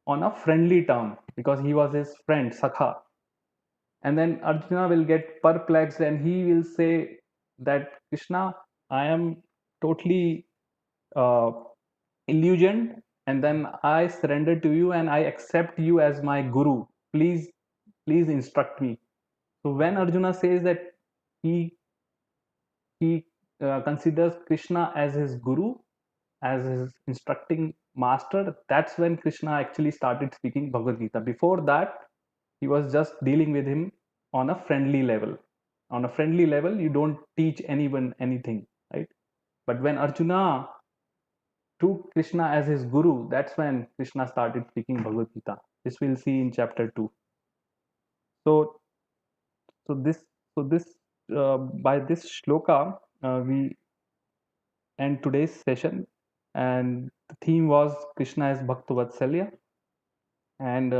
on a friendly term because he was his friend Sakha, and then Arjuna will get perplexed and he will say that Krishna, I am totally uh, illusioned, and then I surrender to you and I accept you as my guru. Please instruct me. So when Arjuna says that he considers Krishna as his guru, as his instructing master, that's when Krishna actually started speaking Bhagavad Gita. Before that, he was just dealing with him on a friendly level. On a friendly level, you don't teach anyone anything, right? But when Arjuna took Krishna as his guru, that's when Krishna started speaking Bhagavad Gita. This we'll see in chapter 2. So, so this, so this, by this shloka, we end today's session, and the theme was Krishna is Bhakta Vatsalya. And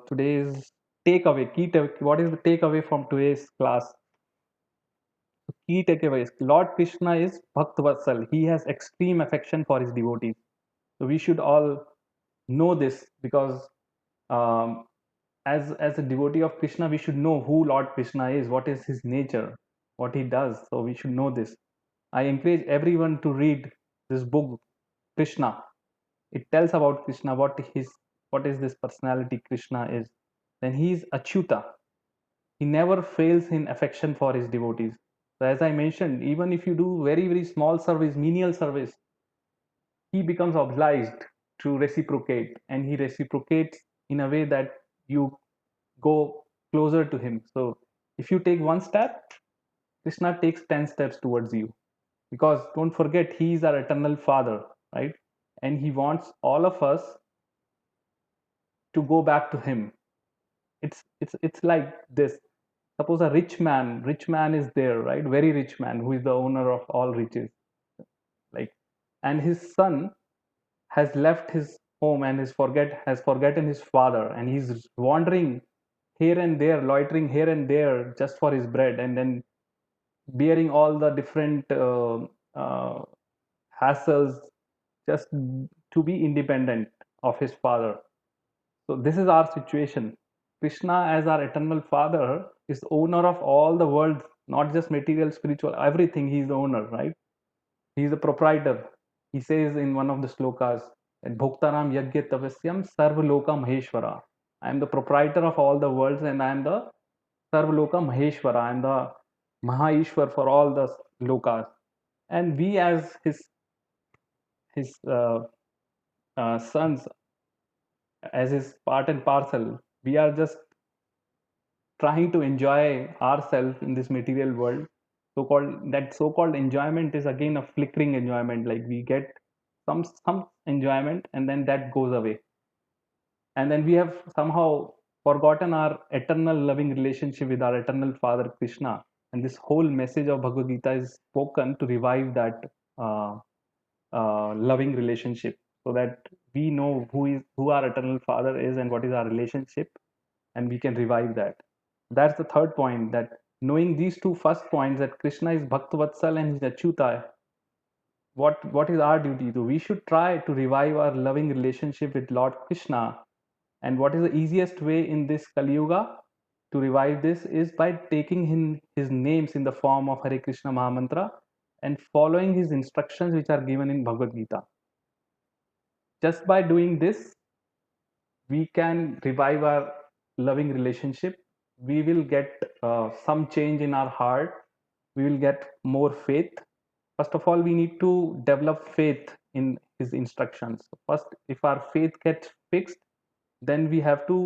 today's takeaway, what is the takeaway from today's class? Key takeaways: Lord Krishna is Bhakta Vatsal. He has extreme affection for his devotees. So we should all know this because um, as a devotee of Krishna, we should know who Lord Krishna is, what is his nature, what he does. So we should know this. I encourage everyone to read this book, Krishna. It tells about Krishna, what is this personality Krishna is. Then he is Achyuta. He never fails in affection for his devotees. So as I mentioned, even if you do very small service, menial service, he becomes obliged to reciprocate, and he reciprocates in a way that you go closer to him. So if you take one step, Krishna takes 10 steps towards you, because don't forget, he is our eternal father, right? And he wants all of us to go back to him. It's like this. Suppose a rich man is there, right? Very rich man who is the owner of all riches, like, and his son has left his home and has forgotten his father, and he's wandering here and there, loitering here and there just for his bread, and then bearing all the different uh, hassles just to be independent of his father. So this is our situation. Krishna, as our eternal father, is owner of all the world, not just material, spiritual, everything. He is the owner, right? He is the proprietor. He says in one of the slokas that Bhoktaram Yagya Tavasyam Sarvaloka Maheshwara. I am the proprietor of all the worlds, and I am the Sarvaloka Maheshwara. I am the Mahaishwar for all the lokas. And we, as his sons, as his part and parcel, we are just trying to enjoy ourselves in this material world. So-called enjoyment is again a flickering enjoyment. Like we get some enjoyment and then that goes away, and then we have somehow forgotten our eternal loving relationship with our eternal father Krishna. And this whole message of Bhagavad Gita is spoken to revive that uh, loving relationship, so that we know who our eternal father is and what is our relationship, and we can revive that. That's the third point, that knowing these two first points, that Krishna is Bhaktavatsal and he's Achyuta, what is our duty? So we should try to revive our loving relationship with Lord Krishna. And what is the easiest way in this Kali Yuga to revive this is by taking his names in the form of Hare Krishna Mahamantra and following his instructions which are given in Bhagavad Gita. Just by doing this, we can revive our loving relationship. We will get some change in our heart. We will get more faith. First of all, we need to develop faith in his instructions. First, if our faith gets fixed, then we have to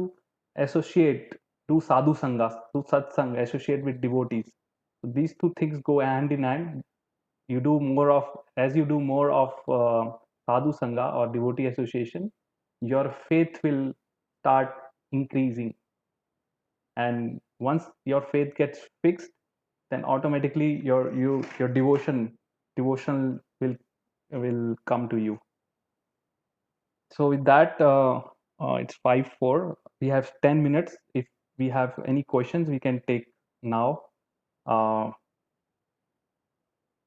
associate, do sadhu sanga, do satsang, associate with devotees. So these two things go hand in hand. You do more of, as you do more of sadhu sanga or devotee association, your faith will start increasing. And once your faith gets fixed, then automatically your devotion will come to you. So with that, it's 5:04. We have 10 minutes. If we have any questions, we can take now.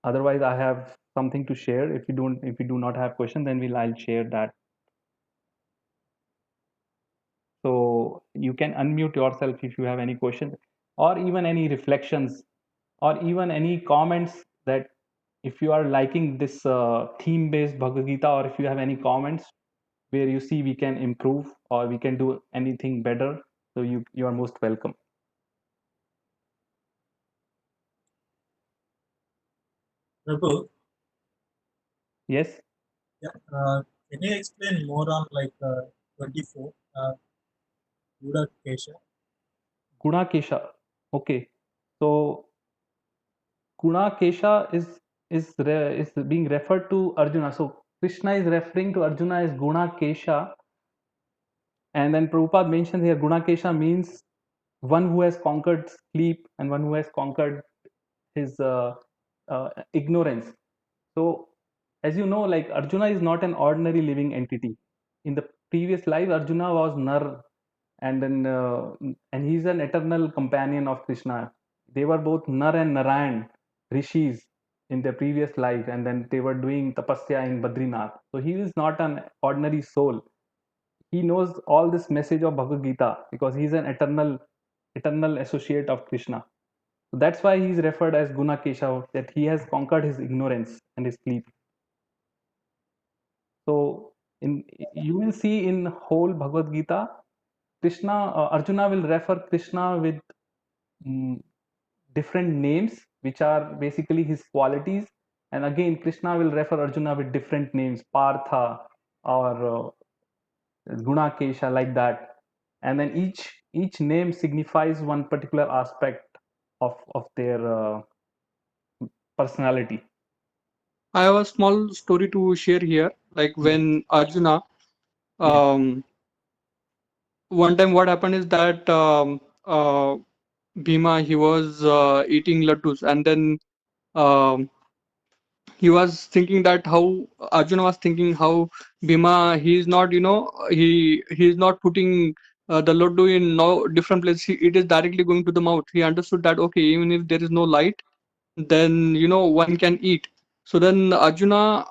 Otherwise, I have something to share. If you do not have question, then I'll share that. So you can unmute yourself if you have any questions, or even any reflections, or even any comments that if you are liking this theme-based Bhagavad Gita, or if you have any comments where you see we can improve or we can do anything better, so you are most welcome. Prabhu, Yes. yeah, can you explain more on 24 Buddha Kesha? Gunakesha. Okay. So Gunakesha is being referred to Arjuna. So Krishna is referring to Arjuna as Gunakesha, and then Prabhupada mentions here Gunakesha means one who has conquered sleep and one who has conquered his ignorance. So as you know, like Arjuna is not an ordinary living entity. In the previous life, Arjuna was Nar, and then and he's an eternal companion of Krishna. They were both Nar and Narayan, rishis in their previous life, and then they were doing tapasya in Badrinath. So he is not an ordinary soul. He knows all this message of Bhagavad Gita because he's an eternal associate of Krishna. So that's why he's referred as Gunakesha, that he has conquered his ignorance and his sleep. So you will see in whole Bhagavad Gita, Arjuna will refer Krishna with different names, which are basically his qualities. And again, Krishna will refer Arjuna with different names, Partha or Gunakesha, like that. And then each name signifies one particular aspect of their personality. I have a small story to share here. Like when Arjuna, one time what happened is that Bhima, he was eating laddus, and then um, he was thinking that how Arjuna was thinking how Bhima, he is not, he is not putting the laddu in no different place. It is directly going to the mouth. He understood that okay, even if there is no light, then one can eat. So then Arjuna,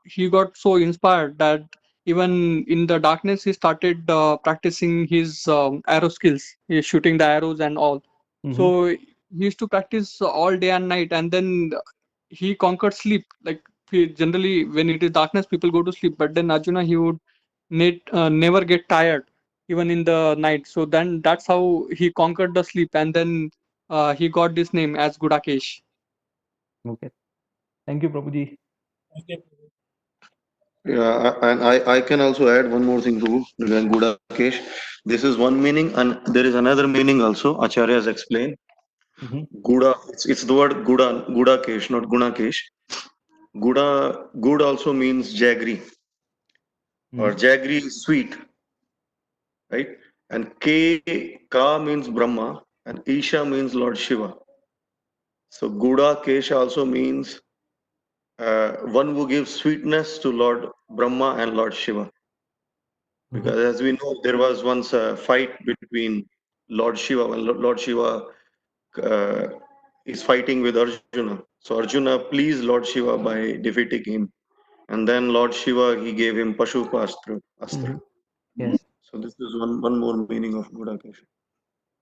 he got so inspired that even in the darkness he started practicing his arrow skills. He's shooting the arrows and all. So he used to practice all day and night, and then he conquered sleep. Like generally when it is darkness people go to sleep, but then Arjuna, he would never get tired even in the night. So then that's how he conquered the sleep, and then he got this name as Gudakesh. Okay. Thank you, Prabhuji. Thank you, Prabhu. Yeah, and I can also add one more thing to Gudakesh. This is one meaning, and there is another meaning also. Acharya has explained. Guda, it's the word Gudakesh, not Gunakesh. Gud also means jaggery, or jaggery is sweet, right? And Ka means Brahma, and Isha means Lord Shiva. So Gudakesh also means one who gives sweetness to Lord Brahma and Lord Shiva. Because as we know, there was once a fight between Lord Shiva, when Lord Shiva is fighting with Arjuna. So Arjuna pleased Lord Shiva by defeating him. And then Lord Shiva, he gave him Pashupa Astra. Yes. So this is one more meaning of Gudakesh.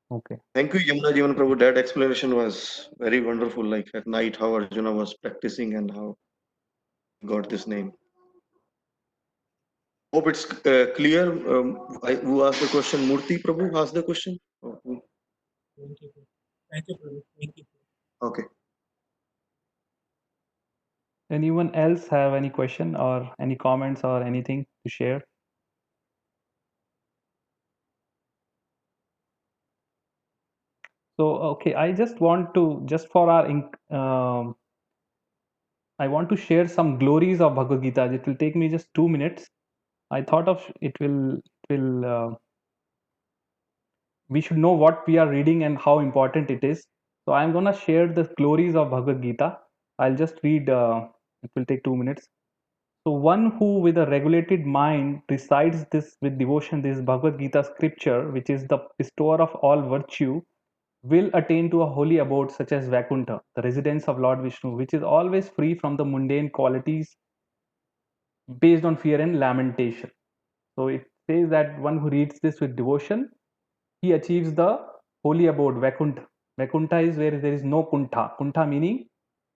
Okay. Thank you, Yamuna Jivan Prabhu. That explanation was very wonderful. Like at night, how Arjuna was practicing and how he got this name. Hope it's clear. Who asked the question? Murthy Prabhu asked the question. Thank you. Thank you, Prabhu. Thank you. Okay. Anyone else have any question or any comments or anything to share? So, okay, I just want to, just for our, I want to share some glories of Bhagavad Gita. It will take me just 2 minutes. I thought of we should know what we are reading and how important it is. So I'm gonna share the glories of Bhagavad Gita. I'll just read, it will take 2 minutes. So one who with a regulated mind recites this with devotion, this Bhagavad Gita scripture, which is the bestower of all virtue, will attain to a holy abode such as Vaikuntha, the residence of Lord Vishnu, which is always free from the mundane qualities based on fear and lamentation. So it says that one who reads this with devotion, he achieves the holy abode, Vaikuntha. Vaikuntha is where there is no kuntha. Kuntha meaning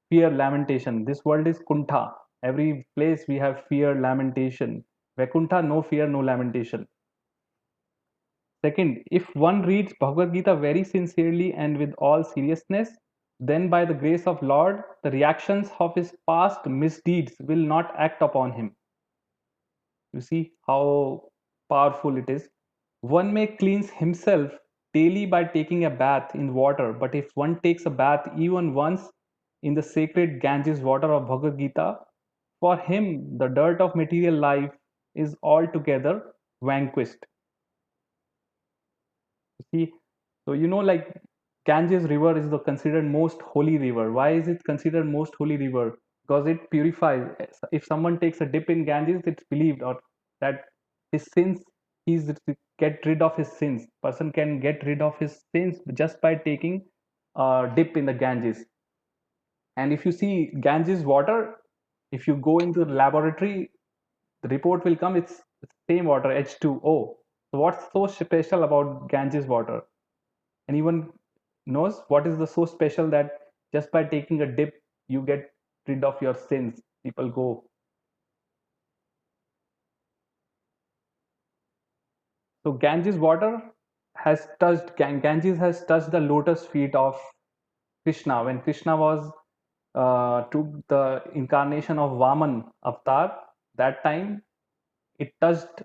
fear, lamentation. This world is kuntha. Every place we have fear, lamentation. Vaikuntha, no fear, no lamentation. Second, if one reads Bhagavad Gita very sincerely and with all seriousness, then by the grace of Lord, the reactions of his past misdeeds will not act upon him. You see how powerful it is. One may cleanse himself daily by taking a bath in water, but if one takes a bath even once in the sacred Ganges water of Bhagavad Gita, for him the dirt of material life is altogether vanquished. See, so like Ganges river is the considered most holy river. Why is it considered most holy river? Because it purifies. If someone takes a dip in Ganges, it's believed or that his sins, he's get rid of his sins. Person can get rid of his sins just by taking a dip in the Ganges. And if you see Ganges water, if you go into the laboratory, the report will come. It's the same water, H2O. So what's so special about Ganges water? Anyone knows what is the so special that just by taking a dip you get rid of your sins? People go. So Ganges water has touched, Ganges has touched the lotus feet of Krishna when Krishna was took the incarnation of Vaman avatar. That time it touched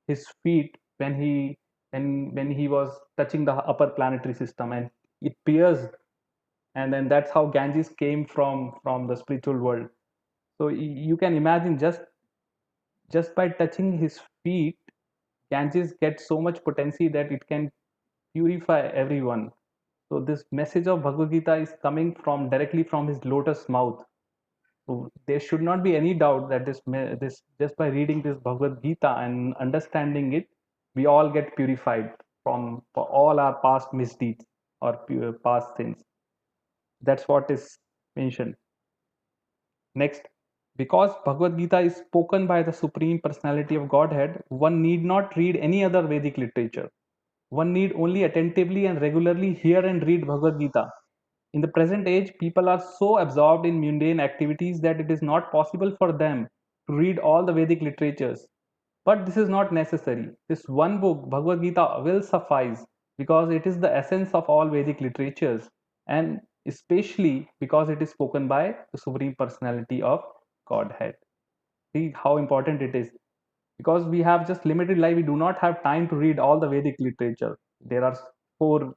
his feet when he was touching the upper planetary system, and it pierced, and then that's how Ganges came from the spiritual world. So you can imagine just by touching his feet, Ganges gets so much potency that it can purify everyone. So this message of Bhagavad Gita is coming from directly from his lotus mouth. So there should not be any doubt that this just by reading this Bhagavad Gita and understanding it, we all get purified from for all our past misdeeds or past sins. That's what is mentioned. Next, because Bhagavad Gita is spoken by the Supreme Personality of Godhead, one need not read any other Vedic literature. One need only attentively and regularly hear and read Bhagavad Gita. In the present age, people are so absorbed in mundane activities that it is not possible for them to read all the Vedic literatures. But this is not necessary. This one book, Bhagavad Gita, will suffice because it is the essence of all Vedic literatures, and especially because it is spoken by the Supreme Personality of Godhead. See how important it is. Because we have just limited life, we do not have time to read all the Vedic literature. There are 4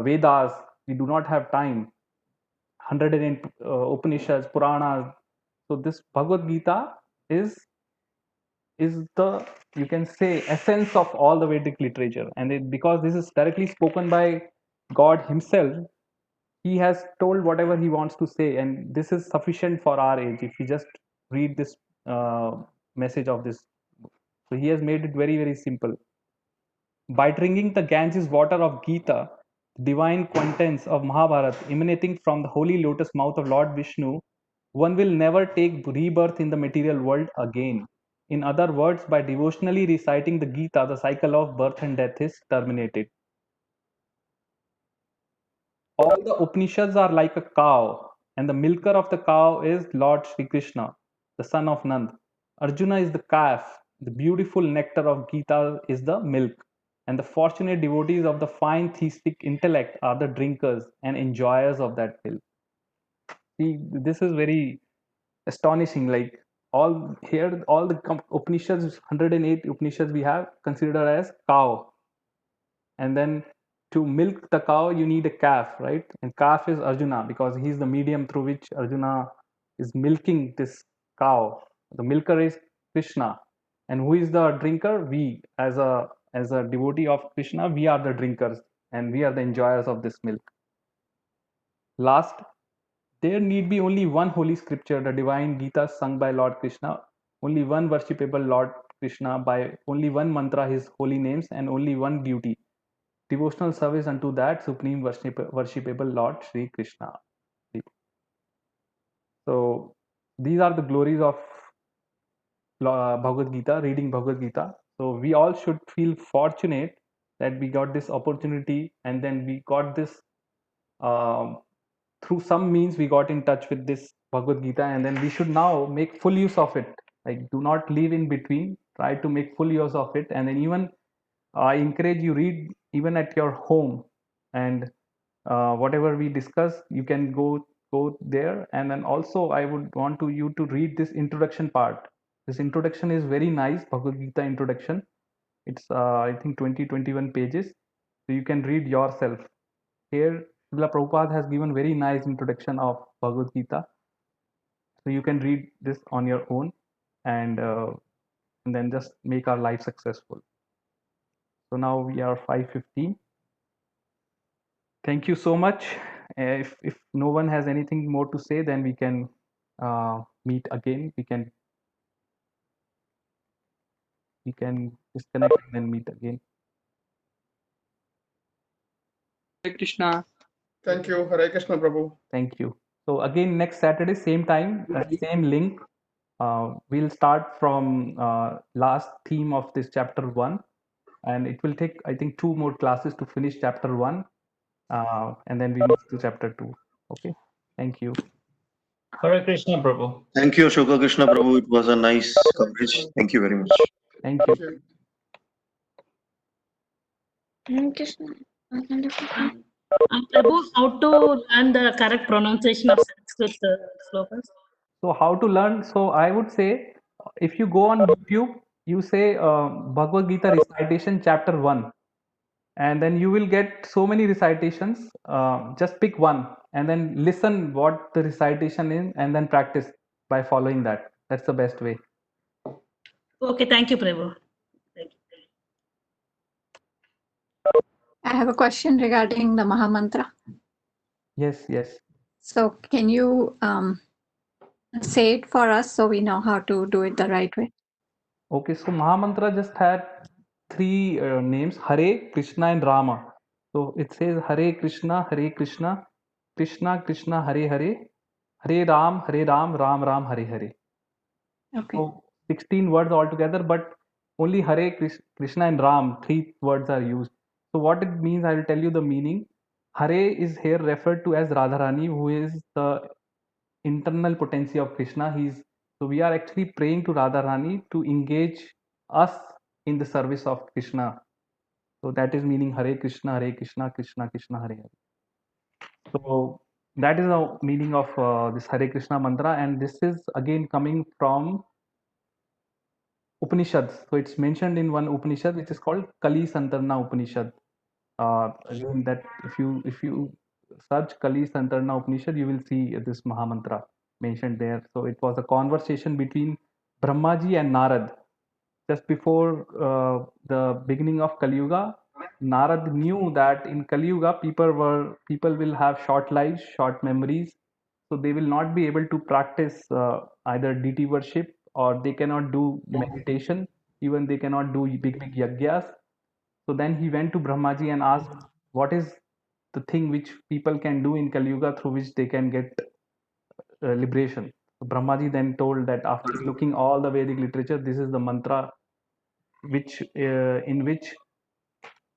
Vedas, we do not have time. 108 Upanishads, Puranas. So this Bhagavad Gita is the, you can say, essence of all the Vedic literature, and because this is directly spoken by God himself, he has told whatever he wants to say, and this is sufficient for our age if we just read this message of this. So he has made it very, very simple. By drinking the Ganges water of Gita, the divine contents of Mahabharata emanating from the holy lotus mouth of Lord Vishnu, one will never take rebirth in the material world again. In other words, by devotionally reciting the Gita, the cycle of birth and death is terminated. All the Upanishads are like a cow, and the milker of the cow is Lord Sri Krishna, the son of Nand. Arjuna is the calf, The beautiful nectar of Gita is the milk, and the fortunate devotees of the fine theistic intellect are the drinkers and enjoyers of that milk. See, this is very astonishing. Like all here, all the Upanishads, 108 Upanishads we have considered as cow, and then to milk the cow you need a calf, right? And calf is Arjuna because he's the medium through which Arjuna is milking this cow. The milker is Krishna, and who is the drinker? We, as a devotee of Krishna, we are the drinkers and we are the enjoyers of this milk. Last, there need be only one holy scripture, the divine Gita sung by Lord Krishna, only one worshipable Lord Krishna by only one mantra, his holy names, and only one duty, devotional service unto that supreme worshipable Lord Sri Krishna. So these are the glories of Bhagavad Gita, reading Bhagavad Gita. So we all should feel fortunate that we got this opportunity, and then we got this through some means we got in touch with this Bhagavad Gita, and then we should now make full use of it. Like, do not leave in between. Try to make full use of it, and then even I encourage you read even at your home, and whatever we discuss, you can go there. And then also, I would want you to read this introduction part. This introduction is very nice, Bhagavad Gita introduction. It's I think 20-21 pages, so you can read yourself. Here, Srila Prabhupada has given very nice introduction of Bhagavad Gita, so you can read this on your own, and then just make our life successful. So now we are 5:15. Thank you so much. If no one has anything more to say, then we can meet again. We can disconnect and then meet again. Hare Krishna. Thank you. Hare Krishna, Prabhu. Thank you. So again, next Saturday, same time, same link. We'll start from last theme of this chapter 1, and it will take, I think, 2 more classes to finish chapter 1, and then we move to chapter 2. Okay. Thank you. Hare Krishna, Prabhu. Thank you, Ashoka Krishna Prabhu. It was a nice coverage. Thank you very much. Thank you. Prabhu, how to learn the correct pronunciation of Sanskrit slokas? So how to learn? So I would say, if you go on YouTube, you say Bhagavad Gita recitation chapter 1, and then you will get so many recitations. Just pick one and then listen what the recitation is, and then practice by following that. That's the best way. Okay, thank you, Prabhu. Thank you. I have a question regarding the Mahamantra. Yes, yes. So can you say it for us so we know how to do it the right way? Okay, so Mahamantra just had 3 names, Hare, Krishna, and Rama. So it says Hare Krishna, Krishna Krishna, Hare Hare, Hare Ram, Ram Ram, Hare Hare. Okay. So 16 words altogether, but only Hare Krishna and Ram, 3 words are used. So what it means, I will tell you the meaning. Hare is here referred to as Radharani, who is the internal potency of Krishna. So we are actually praying to Radharani to engage us in the service of Krishna. So that is meaning Hare Krishna, Krishna Krishna, Hare Hare. So that is the meaning of this Hare Krishna mantra, and this is again coming from Upanishads. So it's mentioned in one Upanishad which is called Kali Santarna Upanishad. Again, that if you search Kali Santarna Upanishad, you will see this Mahamantra mentioned there. So it was a conversation between Brahmaji and Narad. Just before the beginning of Kali Yuga, Narad knew that in Kali Yuga people will have short lives, short memories, so they will not be able to practice either deity worship, or they cannot do meditation, even they cannot do big yagyas. So then he went to Brahmaji and asked, what is the thing which people can do in Kali Yuga through which they can get liberation? So Brahmaji then told that after looking all the Vedic literature, this is the mantra which in which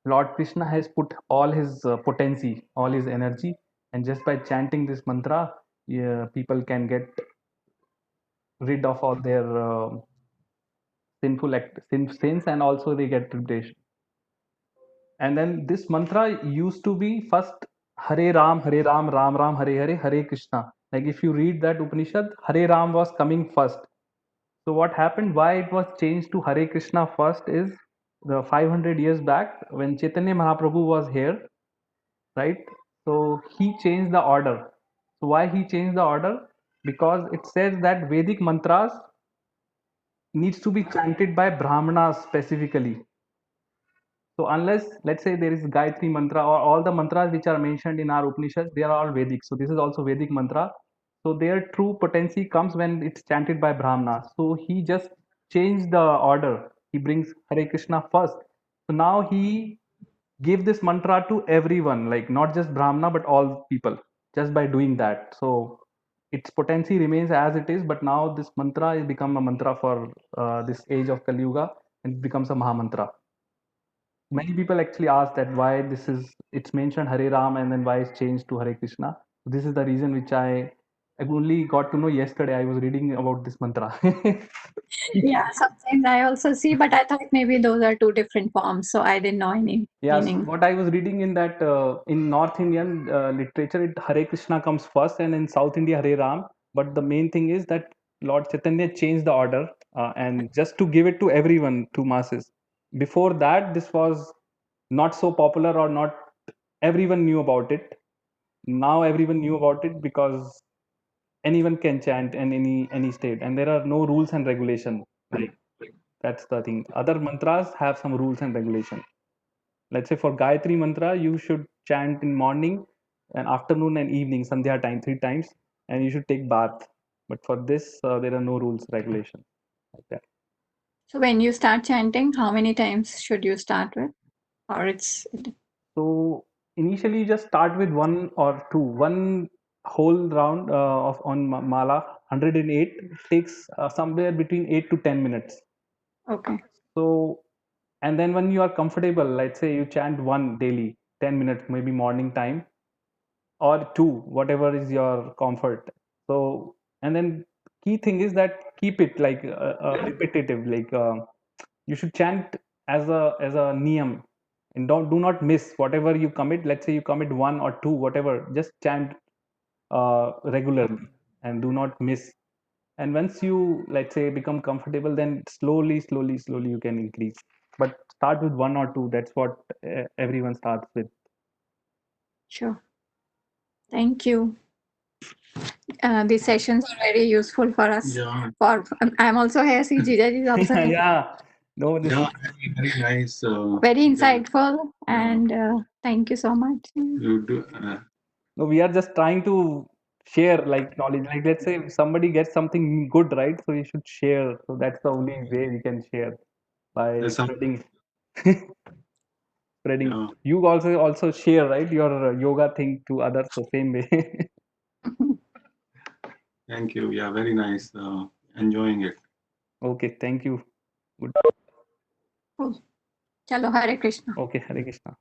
Lord Krishna has put all his potency, all his energy, and just by chanting this mantra, people can get rid of all their sins, and also they get tribulation. And then this mantra used to be first Hare Ram, Ram Ram, Hare Hare, Hare Krishna. Like if you read that Upanishad, Hare Ram was coming first. So what happened, why it was changed to Hare Krishna first is the 500 years back when Chaitanya Mahaprabhu was here, right? So he changed the order. So why he changed the order? Because it says that Vedic mantras needs to be chanted by Brahmanas specifically. So unless, let's say, there is Gayatri mantra or all the mantras which are mentioned in our Upanishad, they are all Vedic. So this is also Vedic mantra. So their true potency comes when it's chanted by Brahmanas. So he just changed the order. He brings Hare Krishna first. So now he gave this mantra to everyone, like not just Brahmana, but all people, just by doing that. So its potency remains as it is, but now this mantra has become a mantra for this age of Kali Yuga, and it becomes a Mahamantra. Many people actually ask that why this is, it's mentioned Hare Ram and then why it's changed to Hare Krishna. This is the reason which I only got to know yesterday. I was reading about this mantra. Yeah, sometimes I also see, but I thought maybe those are two different forms, so I didn't know any Yes, meaning. what I was reading in that in North Indian literature, Hare Krishna comes first, and in South India Hare Ram. But the main thing is that Lord Chaitanya changed the order and just to give it to everyone, to masses. Before that, this was not so popular or not everyone knew about it. Now everyone knew about it because anyone can chant in any state, and there are no rules and regulation. Like that's the thing. Other mantras have some rules and regulation. Let's say for Gayatri mantra, you should chant in morning and afternoon and evening, Sandhya time, 3 times, and you should take bath. But for this, there are no rules, regulations like that. So when you start chanting, how many times should you start with? Or So initially, you just start with 1 or 2. One whole round of on mala, 108 takes somewhere between 8 to 10 minutes. Okay. So, and then when you are comfortable, let's say you chant one daily, 10 minutes, maybe morning time, or 2, whatever is your comfort. So, and then key thing is that keep it like repetitive, like you should chant as a niyam, and do not miss whatever you commit. Let's say you commit 1 or 2, whatever, just chant regularly and do not miss. And once you, let's say, become comfortable, then slowly you can increase, but start with 1 or 2. That's what everyone starts with. Sure. Thank you. These sessions are very useful for us. Yeah. I'm also here. See, Jijaji is also here. Yeah, no, this Yeah, is very nice. Very insightful, and thank you so much. You do. no, we are just trying to share like knowledge. Like let's say if somebody gets something good, right? So you should share. So that's the only way we can share, by There's some. spreading. Spreading. Yeah. You also share, right, your yoga thing to others the same way. Thank you. Yeah, very nice. Enjoying it. Okay, thank you. Good. Cool. Chalo, Hare Krishna. Okay, Hare Krishna.